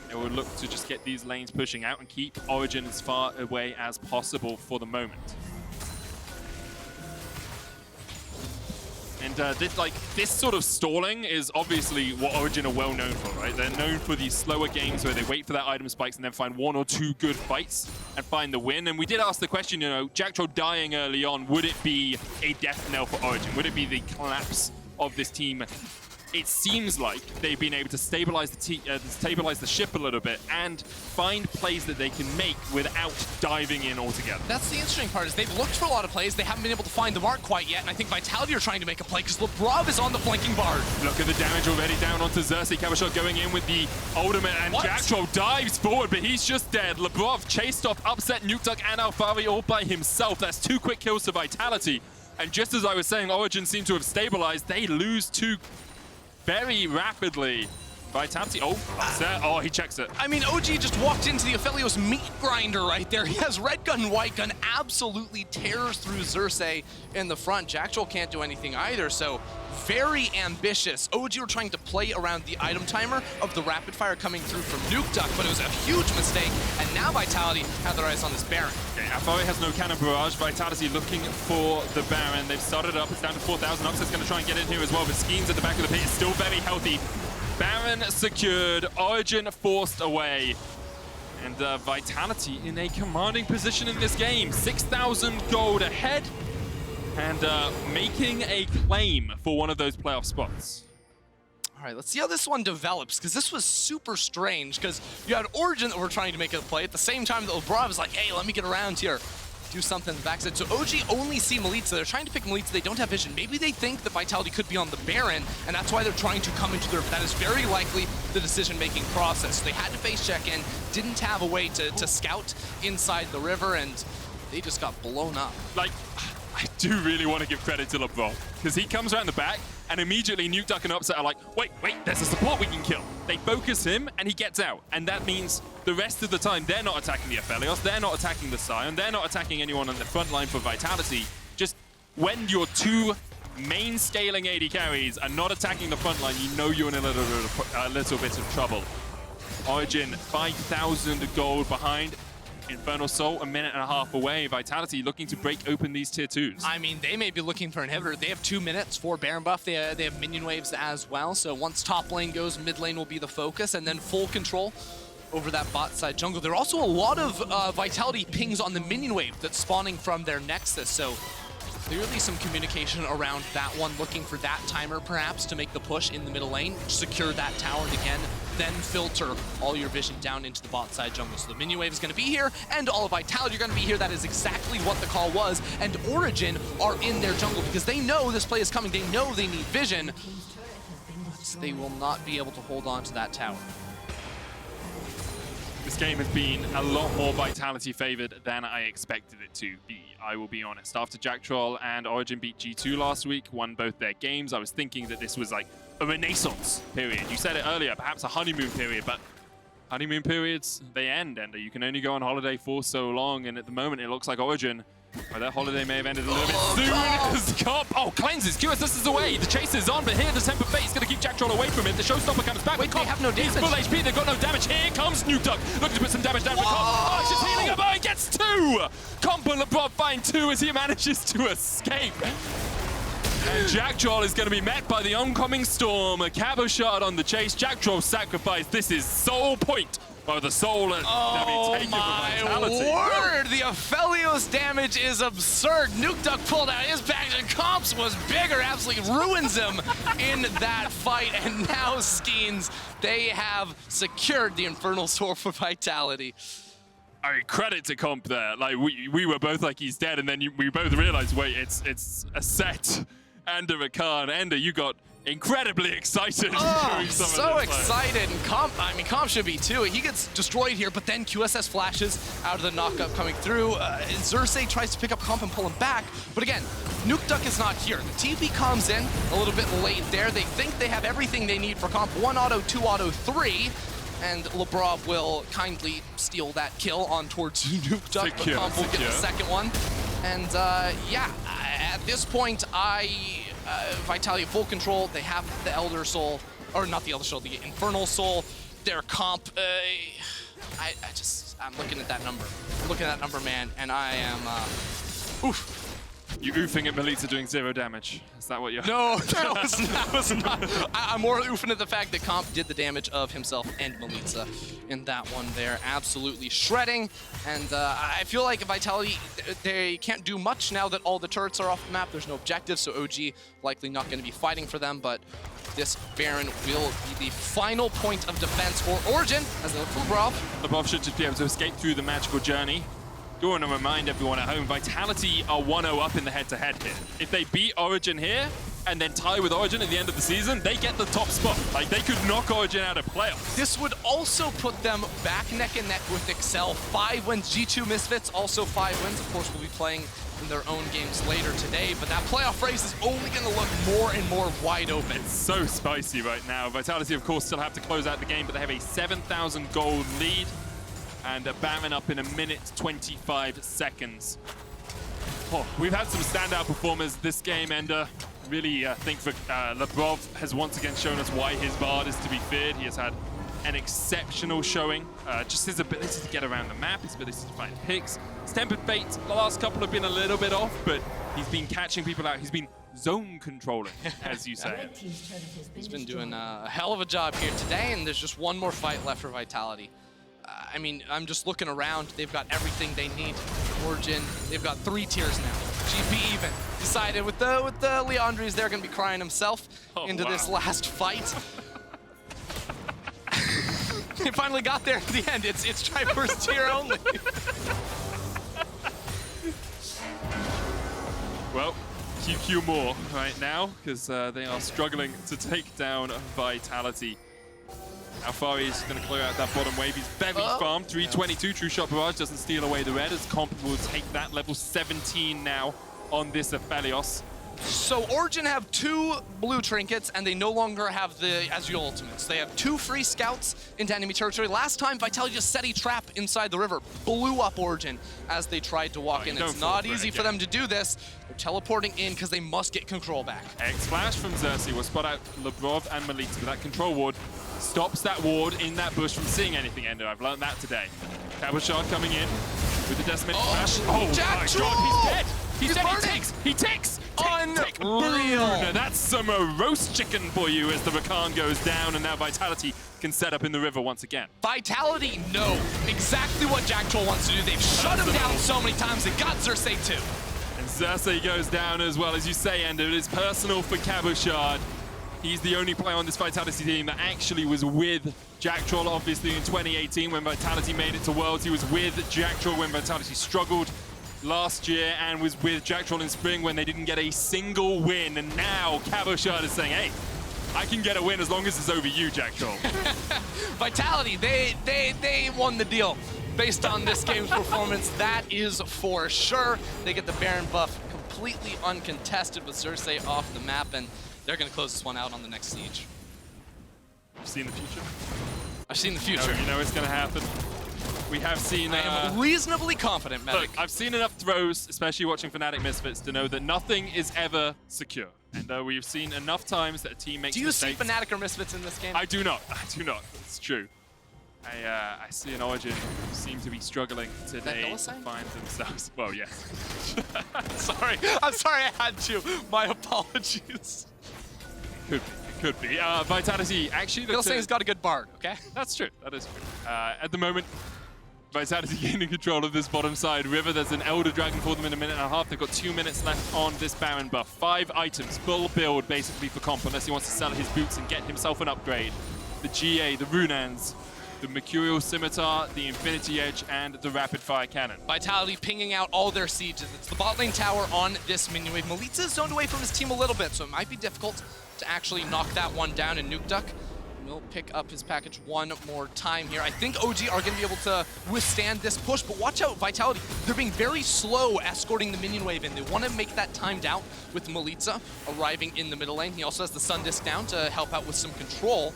It will look to just get these lanes pushing out and keep Origen as far away as possible for the moment. And this sort of stalling is obviously what Origen are well known for, right? They're known for these slower games where they wait for that item spikes and then find one or two good fights and find the win. And we did ask the question, you know, Jactroll dying early on, would it be a death knell for Origen? Would it be the collapse of this team? It seems like they've been able to stabilize the ship a little bit and find plays that they can make without diving in altogether. That's the interesting part, is they've looked for a lot of plays. They haven't been able to find the mark quite yet, and I think Vitality are trying to make a play because Labrov is on the flanking bard. Look at the damage already down onto Xerxe. Cabochard going in with the ultimate, and Jactroll dives forward, but he's just dead. Labrov chased off Upset, Nukeduck, and Alphari all by himself. That's 2 quick kills to Vitality. And just as I was saying, Origen seem to have stabilized. They lose 2 very rapidly. Vitality, Sett, he checks it. I mean, OG just walked into the Aphelios meat grinder right there. He has red gun, white gun, absolutely tears through Xerxe in the front. Jactroll can't do anything either, so very ambitious. OG were trying to play around the item timer of the rapid fire coming through from Nukeduck, but it was a huge mistake, and now Vitality have their eyes on this Baron. Okay, Alphari has no cannon barrage. Vitality looking for the Baron. They've started it up. It's down to 4,000. Upset's going to try and get in here as well, but Skeanz at the back of the pit is still very healthy. Baron secured, Origen forced away, and Vitality in a commanding position in this game. 6,000 gold ahead, and making a claim for one of those playoff spots. All right, let's see how this one develops, because this was super strange, because you had Origen that were trying to make a play at the same time that Labrov is like, hey, let me get around here. Do something in the backside. So OG only see Milica. They're trying to pick Milica. They don't have vision. Maybe they think that Vitality could be on the Baron, and that's why they're trying to come into the river. That is very likely the decision-making process. So they had to face check in, didn't have a way to scout inside the river, and they just got blown up. Like, I do really want to give credit to Labrov, because he comes around the back, and immediately Nukeduck and Upset are like, wait, there's a support we can kill. They focus him, and he gets out. And that means the rest of the time, they're not attacking the Aphelios, they're not attacking the Sion, they're not attacking anyone on the front line for Vitality. Just when your 2 main scaling AD carries are not attacking the front line, you know you're in a little bit of trouble. Origen, 5,000 gold behind. Infernal Soul, 1.5 minutes away. Vitality looking to break open these tier 2s. I mean, they may be looking for an inhibitor. They have 2 minutes for Baron buff. They have minion waves as well. So once top lane goes, mid lane will be the focus, and then full control over that bot side jungle. There are also a lot of Vitality pings on the minion wave that's spawning from their Nexus. So clearly some communication around that one, looking for that timer perhaps to make the push in the middle lane, secure that tower, and again, then filter all your vision down into the bot side jungle. So the minion wave is going to be here, and all of Vitality are going to be here. That is exactly what the call was, and Origen are in their jungle because they know this play is coming. They know they need vision, but they will not be able to hold on to that tower. This game has been a lot more Vitality favored than I expected it to be, I will be honest. After Jactroll and Origen beat G2 last week, won both their games, I was thinking that this was like a renaissance period. You said it earlier, perhaps a honeymoon period, but honeymoon periods, they end, and you can only go on holiday for so long, and at the moment it looks like Origen, well, that holiday may have ended a little bit soon as Comp, cleanses, QSS is away, the chase is on, but here the Temper Fate is going to keep Jactroll away from it, the Showstopper comes back. Wait, they have no damage. He's full HP, they've got no damage, here comes Nukeduck, looking to put some damage down for Comp. Oh, he's just healing him, he gets 2! Comp and Labrov find 2 as he manages to escape. And Jactroll is going to be met by the oncoming storm, a Cabochard on the chase, Jactroll sacrifice, this is soul point. Oh, the soul is going to be taken my with Vitality. Word! The Aphelios damage is absurd. Nukeduck pulled out his package, and Comps was bigger, absolutely ruins him in that fight. And now Skeanz, they have secured the Infernal Sword for Vitality. I mean, credit to Comp there. Like we were both like, he's dead, and then we both realized, wait, it's a Sett and a Rakan. Ender, you got incredibly excited. Oh, so excited. And Comp should be too. He gets destroyed here, but then QSS flashes out of the knockup coming through. Xerxe tries to pick up Comp and pull him back, but again, Nukeduck is not here. The TP comes in a little bit late there. They think they have everything they need for Comp. 1 auto, 2 auto, 3. and Labrov will kindly steal that kill on towards Nukeduck, but Comp will get the second one. And yeah, at this point, Vitality full control. They have the Elder Soul, or not the Elder Soul, the Infernal Soul. Their Comp, I'm looking at that number. I'm looking at that number, man, and I am, oof. You oofing at Milica doing 0 damage. Is that what you're... No, that was not. I'm more oofing at the fact that Comp did the damage of himself and Milica in that one there. Absolutely shredding. And I feel like Vitality, they can't do much now that all the turrets are off the map. There's no objectives, so OG likely not going to be fighting for them. But this Baron will be the final point of defense for Origen as they look for Labrov. Labrov should just be able to escape through the magical journey. Do want to remind everyone at home, Vitality are 1-0 up in the head-to-head here. If they beat Origen here and then tie with Origen at the end of the season, they get the top spot. Like, they could knock Origen out of playoffs. This would also put them back neck and neck with Xerxe. 5 wins. G2 Misfits also 5 wins. Of course, we'll be playing in their own games later today, but that playoff race is only going to look more and more wide open. It's so spicy right now. Vitality, of course, still have to close out the game, but they have a 7,000 gold lead. And a Baron up in 1 minute 25 seconds. Oh, we've had some standout performers this game, and really think that Labrov has once again shown us why his VoD is to be feared. He has had an exceptional showing. Just his ability to get around the map, his ability to find picks. His Tempered Fate, the last couple have been a little bit off, but he's been catching people out. He's been zone controlling, as you say. He's been doing a hell of a job here today, and there's just one more fight left for Vitality. I mean, I'm just looking around. They've got everything they need. Origen, they've got 3 tiers now. GP even decided with the Leandres, they're going to be crying himself into this last fight. They finally got there at the end. It's Triforce tier only. Well, QQ more right now because they are struggling to take down Vitality. Alphari is going to clear out that bottom wave. He's very farmed. 322. True Shot Barrage doesn't steal away the red as Comp will take that. Level 17 now on this Aphelios. So Origen have 2 blue trinkets, and they no longer have the Ezreal ultimates. They have 2 free scouts into enemy territory. Last time, Vitality just set a trap inside the river, blew up Origen as they tried to walk in. It's not easy for them to do this. They're teleporting in because they must get control back. X-Flash from Xerxe will spot out Labrov and Milica, but that control ward stops that ward in that bush from seeing anything, Endo. I've learned that today. Cabochard coming in with the decimated flash. Oh Jactroll! My God, he's dead! He's dead, he ticks! Unreal! That's some roast chicken for you as the Rakan goes down, and now Vitality can set up in the river once again. Vitality know exactly what Jactroll wants to do. They've shut him down so many times. They got Xerxe too. And Xerxe goes down as well. As you say, Endo, it is personal for Cabochard. He's the only player on this Vitality team that actually was with Jactroll, obviously, in 2018 when Vitality made it to Worlds. He was with Jactroll when Vitality struggled last year and was with Jactroll in spring when they didn't get a single win. And now Cabochard is saying, hey, I can get a win as long as it's over you, Jactroll. Vitality, they won the deal based on this game's performance. That is for sure. They get the Baron buff completely uncontested with Xerxe off the map, and they're going to close this one out on the next siege. You've seen the future? I've seen the future. You know it's going to happen. We have seen... I am reasonably confident, Medic. Look, I've seen enough throws, especially watching Fnatic Misfits, to know that nothing is ever secure. And we've seen enough times that a team makes mistakes. Do you see Fnatic or Misfits in this game? I do not. I do not. It's true. I see an Origen who seem to be struggling today to find themselves. Well, yes. Sorry. I'm sorry I had to. My apologies. Could be. Vitality actually... Hillsay's got a good bard, okay? That's true. That is true. At the moment, Vitality gaining control of this bottom side river. There's an Elder Dragon for them in 1.5 minutes. They've got 2 minutes left on this Baron buff. 5 items, full build basically for Comp, unless he wants to sell his boots and get himself an upgrade. The GA, the Runans, the Mercurial Scimitar, the Infinity Edge, and the Rapid Fire Cannon. Vitality pinging out all their sieges. It's the bot lane tower on this minion wave. Milica's zoned away from his team a little bit, so it might be difficult to actually knock that one down, and Nukeduck will pick up his package one more time here. I think OG are going to be able to withstand this push, but watch out, Vitality. They're being very slow escorting the minion wave in. They want to make that timed out with Milica arriving in the middle lane. He also has the Sun Disc down to help out with some control.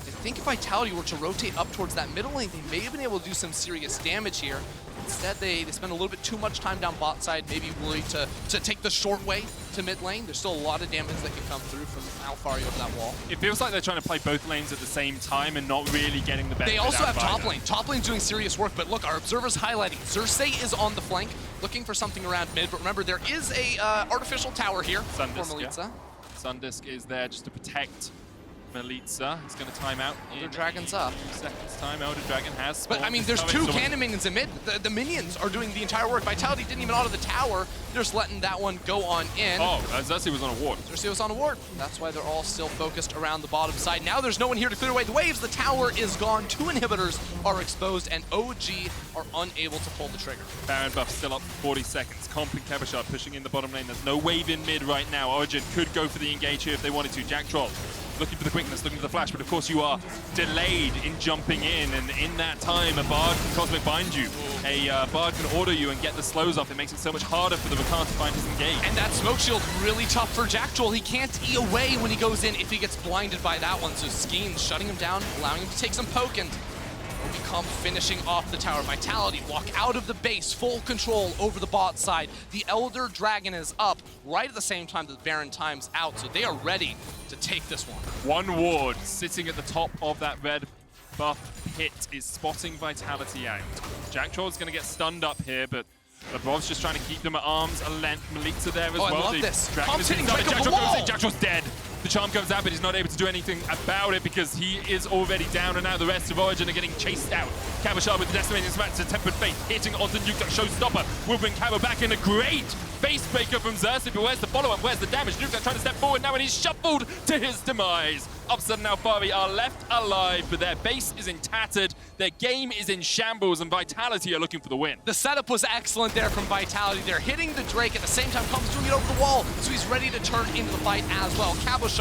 I think if Vitality were to rotate up towards that middle lane, they may have been able to do some serious damage here. Instead, they spend a little bit too much time down bot side, maybe willing to take the short way to mid lane. There's still a lot of damage that can come through from Alphari over that wall. It feels like they're trying to play both lanes at the same time and not really getting the benefit. They also out have of top either. lane. Top lane's doing serious work, but look, our observer's highlighting. Xerxe is on the flank, looking for something around mid, but remember, there is a artificial tower here for Milica. Yeah. Sundisk is there just to protect Milica. He's going to time out. Elder Dragon's up. 2 seconds time. Elder Dragon has spawned. But I mean, there's two cannon minions in mid. The minions are doing the entire work. Vitality didn't even auto the tower. They're just letting that one go on in. Oh, Xerxe was on a ward. Xerxe was on a ward. That's why they're all still focused around the bottom side. Now there's no one here to clear away the waves. The tower is gone. 2 inhibitors are exposed, and OG are unable to pull the trigger. Baron buff still up for 40 seconds. Comp and Cabochard pushing in the bottom lane. There's no wave in mid right now. Origen could go for the engage here if they wanted to. Jactroll looking for the quickness, looking for the flash, but of course you are delayed in jumping in, and in that time a Bard can Cosmic Bind you. A Bard can auto you and get the slows off. It makes it so much harder for the Rakan to find his engage. And that smoke shield really tough for Jactroll. He can't E away when he goes in if he gets blinded by that one. So Skeanz shutting him down, allowing him to take some poke, and become finishing off the tower. Vitality walk out of the base, full control over the bot side. The Elder Dragon is up right at the same time that the Baron time's out, so they are ready to take this one. One ward sitting at the top of that red buff pit is spotting Vitality out. Jactroll's going to get stunned up here, but Labrov's just trying to keep them at arm's length. Milica there as well. I love this. Comp's hitting Drake up the Jactroll wall. goes in. Jactroll's dead. The charm comes out, but he's not able to do anything about it because he is already down, and now the rest of Origen are getting chased out. Cabochard with the Decimating Smack to Tempered Faith, hitting onto Nukeduck Showstopper. Will bring Cabo back in. A great face breaker from Xerxe, but where's the follow-up? Where's the damage? Nukeduck trying to step forward now, and he's shuffled to his demise. Upset and Alphari are left alive, but their base is in tattered. Their game is in shambles, and Vitality are looking for the win. The setup was excellent there from Vitality. They're hitting the Drake at the same time. Comes doing it over the wall, so he's ready to turn into the fight as well. Cabochard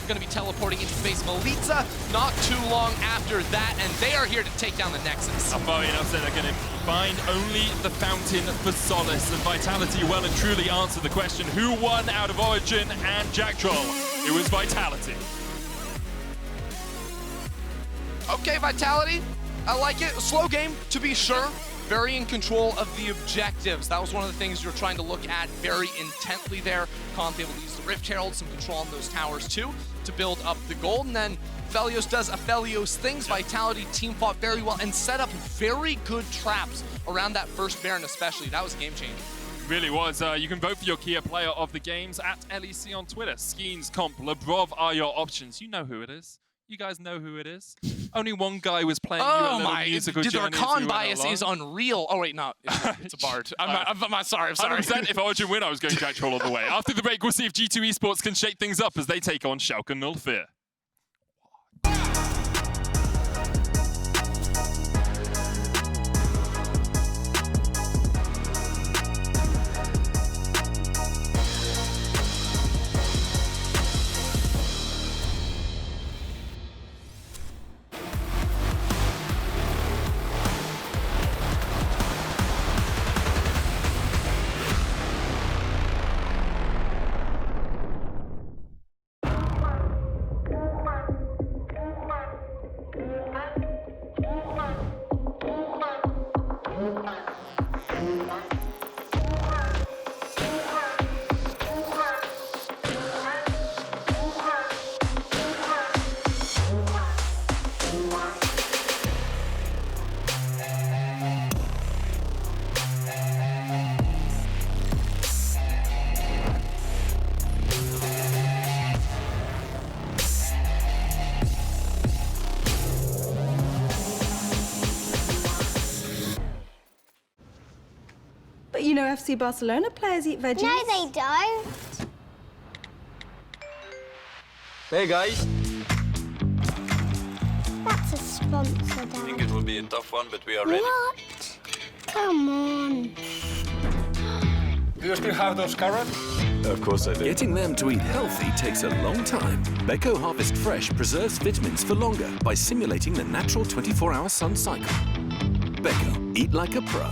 going to be teleporting into the base. Milica not too long after that, and they are here to take down the Nexus. Alphari and Upset are going to find only the Fountain for solace, and Vitality well and truly answered the question, who won out of Origen and Jactroll? It was Vitality. Okay, Vitality, I like it. A slow game, to be sure. Very in control of the objectives. That was one of the things you were trying to look at very intently there. Comp able to use the Rift Herald, some control on those towers too, to build up the gold. And then Aphelios does Aphelios things. Vitality team fought very well and set up very good traps around that first Baron especially. That was game changing. Really was. You can vote for your Kia player of the games at LEC on Twitter. Skeanz, Comp, Labrov are your options. You know who it is. You guys know who it is. Only one guy was playing you a little musical the journey Rakan bias is unreal. Oh wait, no, it's a Bard. I'm sorry. 100% if Origen win, I was going Jactroll all the way. After the break, we'll see if G2 Esports can shake things up as they take on Schalke 04. But you know FC Barcelona players eat veggies. No, they don't. Hey guys. That's a sponsor, I Dad. think it will be a tough one, but we are ready. What? Come on. Do you still have those carrots? Of course I do. Getting them to eat healthy takes a long time. Beko Harvest Fresh preserves vitamins for longer by simulating the natural 24-hour sun cycle. Beko, eat like a pro.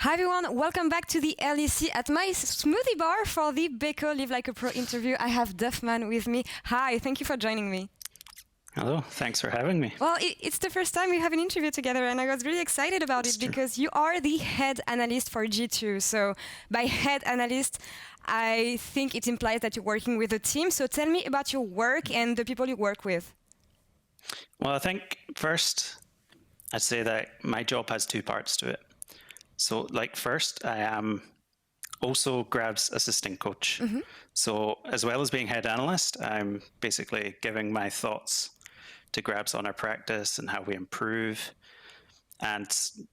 Hi everyone, welcome back to the LEC at my smoothie bar for the Beko Live Like a Pro interview. I have Duffman with me. Hi, thank you for joining me. Hello, thanks for having me. Well, it's the first time we have an interview together and I was really excited about it because you are the head analyst for G2. So by head analyst, I think it implies that you're working with a team. So tell me about your work and the people you work with. Well, I think first I'd say that my job has two parts to it. So like first, I am also Grab's assistant coach. So as well as being head analyst, I'm basically giving my thoughts to Grabs on our practice and how we improve and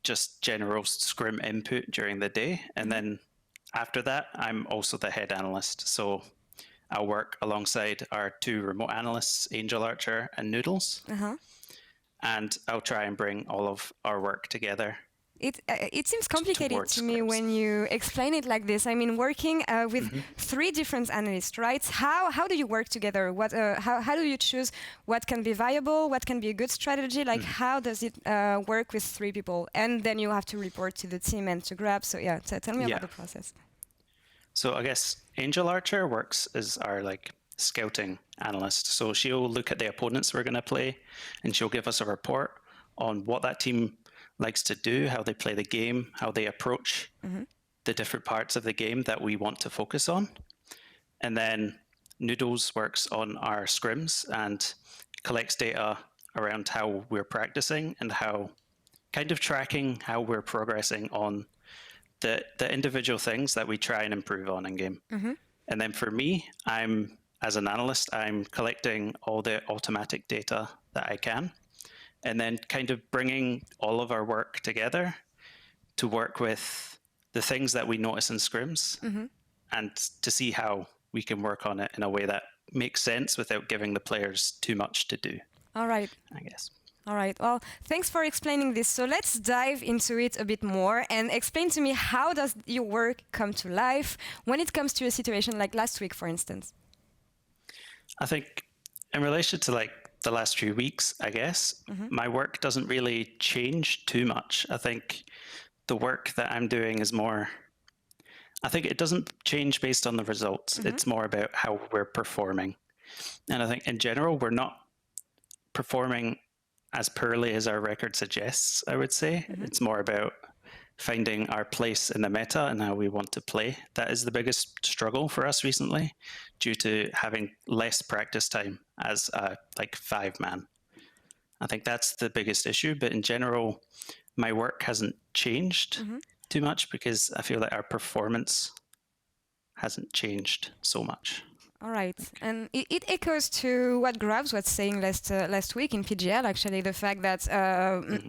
just general scrim input during the day. And then after that, I'm also the head analyst. So I'll work alongside our two remote analysts, Angel Archer and Noodles. And I'll try and bring all of our work together. It seems complicated to me when you explain it like this. I mean, working with three different analysts, right? How do you work together? What how do you choose what can be viable, what can be a good strategy? Like how does it work with three people? And then you have to report to the team and to Grab. So yeah, tell me about the process. So I guess Angel Archer works as our like scouting analyst. So she'll look at the opponents we're going to play, and she'll give us a report on what that team likes to do, how they play the game, how they approach the different parts of the game that we want to focus on. And then Noodles works on our scrims and collects data around how we're practicing and how kind of tracking how we're progressing on the individual things that we try and improve on in game. And then for me, as an analyst, I'm collecting all the automatic data that I can, and then kind of bringing all of our work together to work with the things that we notice in scrims and to see how we can work on it in a way that makes sense without giving the players too much to do. All right. I guess. All right. Well, thanks for explaining this. So let's dive into it a bit more and explain to me how does your work come to life when it comes to a situation like last week, for instance? I think in relation to like the last few weeks, I guess, my work doesn't really change too much. I think the work that I'm doing is more, I think it doesn't change based on the results. It's more about how we're performing. And I think in general, we're not performing as poorly as our record suggests, I would say. It's more about finding our place in the meta and how we want to play. That is the biggest struggle for us recently, due to having less practice time as a like 5-man. I think that's the biggest issue, but in general, my work hasn't changed too much because I feel like our performance hasn't changed so much. All right, and it echoes to what Grabs was saying last week in PGL, actually, the fact that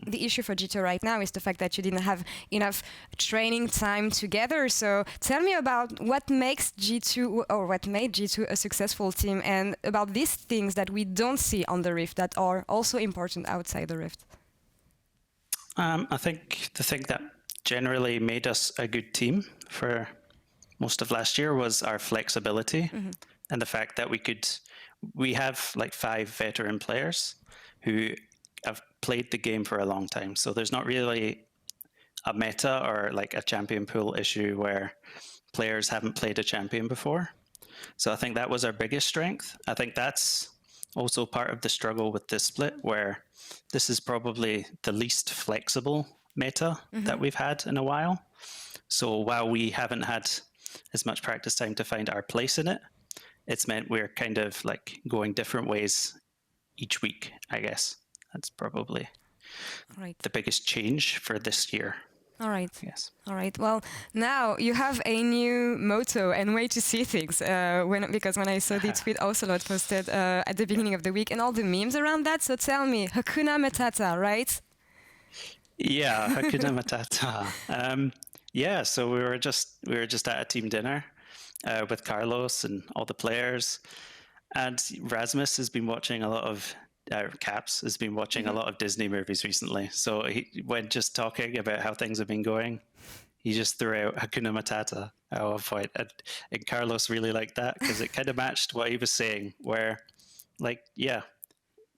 the issue for G2 right now is the fact that you didn't have enough training time together. So tell me about what makes G2, or what made G2 a successful team, and about these things that we don't see on the Rift that are also important outside the Rift. I think the thing that generally made us a good team for most of last year was our flexibility. And the fact that we have like 5 veteran players who have played the game for a long time. So there's not really a meta or like a champion pool issue where players haven't played a champion before. So I think that was our biggest strength. I think that's also part of the struggle with this split, where this is probably the least flexible meta that we've had in a while. So while we haven't had as much practice time to find our place in it, it's meant we're kind of like going different ways each week, I guess. That's probably the biggest change for this year. All right. Yes. All right. Well, now you have a new motto and way to see things. Because when I saw the tweet Ocelot posted at the beginning of the week and all the memes around that, so tell me, Hakuna Matata, right? Yeah, Hakuna Matata. Yeah, so we were just at a team dinner with Carlos and all the players, and Rasmus has been watching a lot of Caps has been watching a lot of Disney movies recently. So when just talking about how things have been going, he just threw out Hakuna Matata at one point, and Carlos really liked that because it kind of matched what he was saying. Where, like, yeah,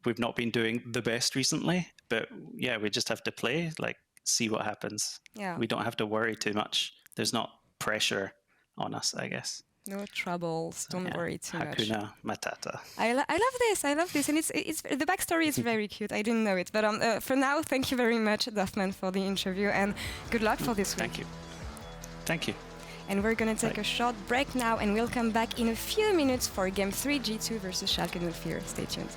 we've not been doing the best recently, but yeah, we just have to play like see what happens. Yeah. We don't have to worry too much. There's not pressure on us, I guess. No troubles. Don't worry too much. Hakuna Matata. I love this. I love this, and it's the backstory is very cute. I didn't know it, but for now, thank you very much, Duffman, for the interview, and good luck for this week. Thank you. Thank you. And we're gonna take a short break now, and we'll come back in a few minutes for Game 3 G2 versus Schalke 04. Stay tuned.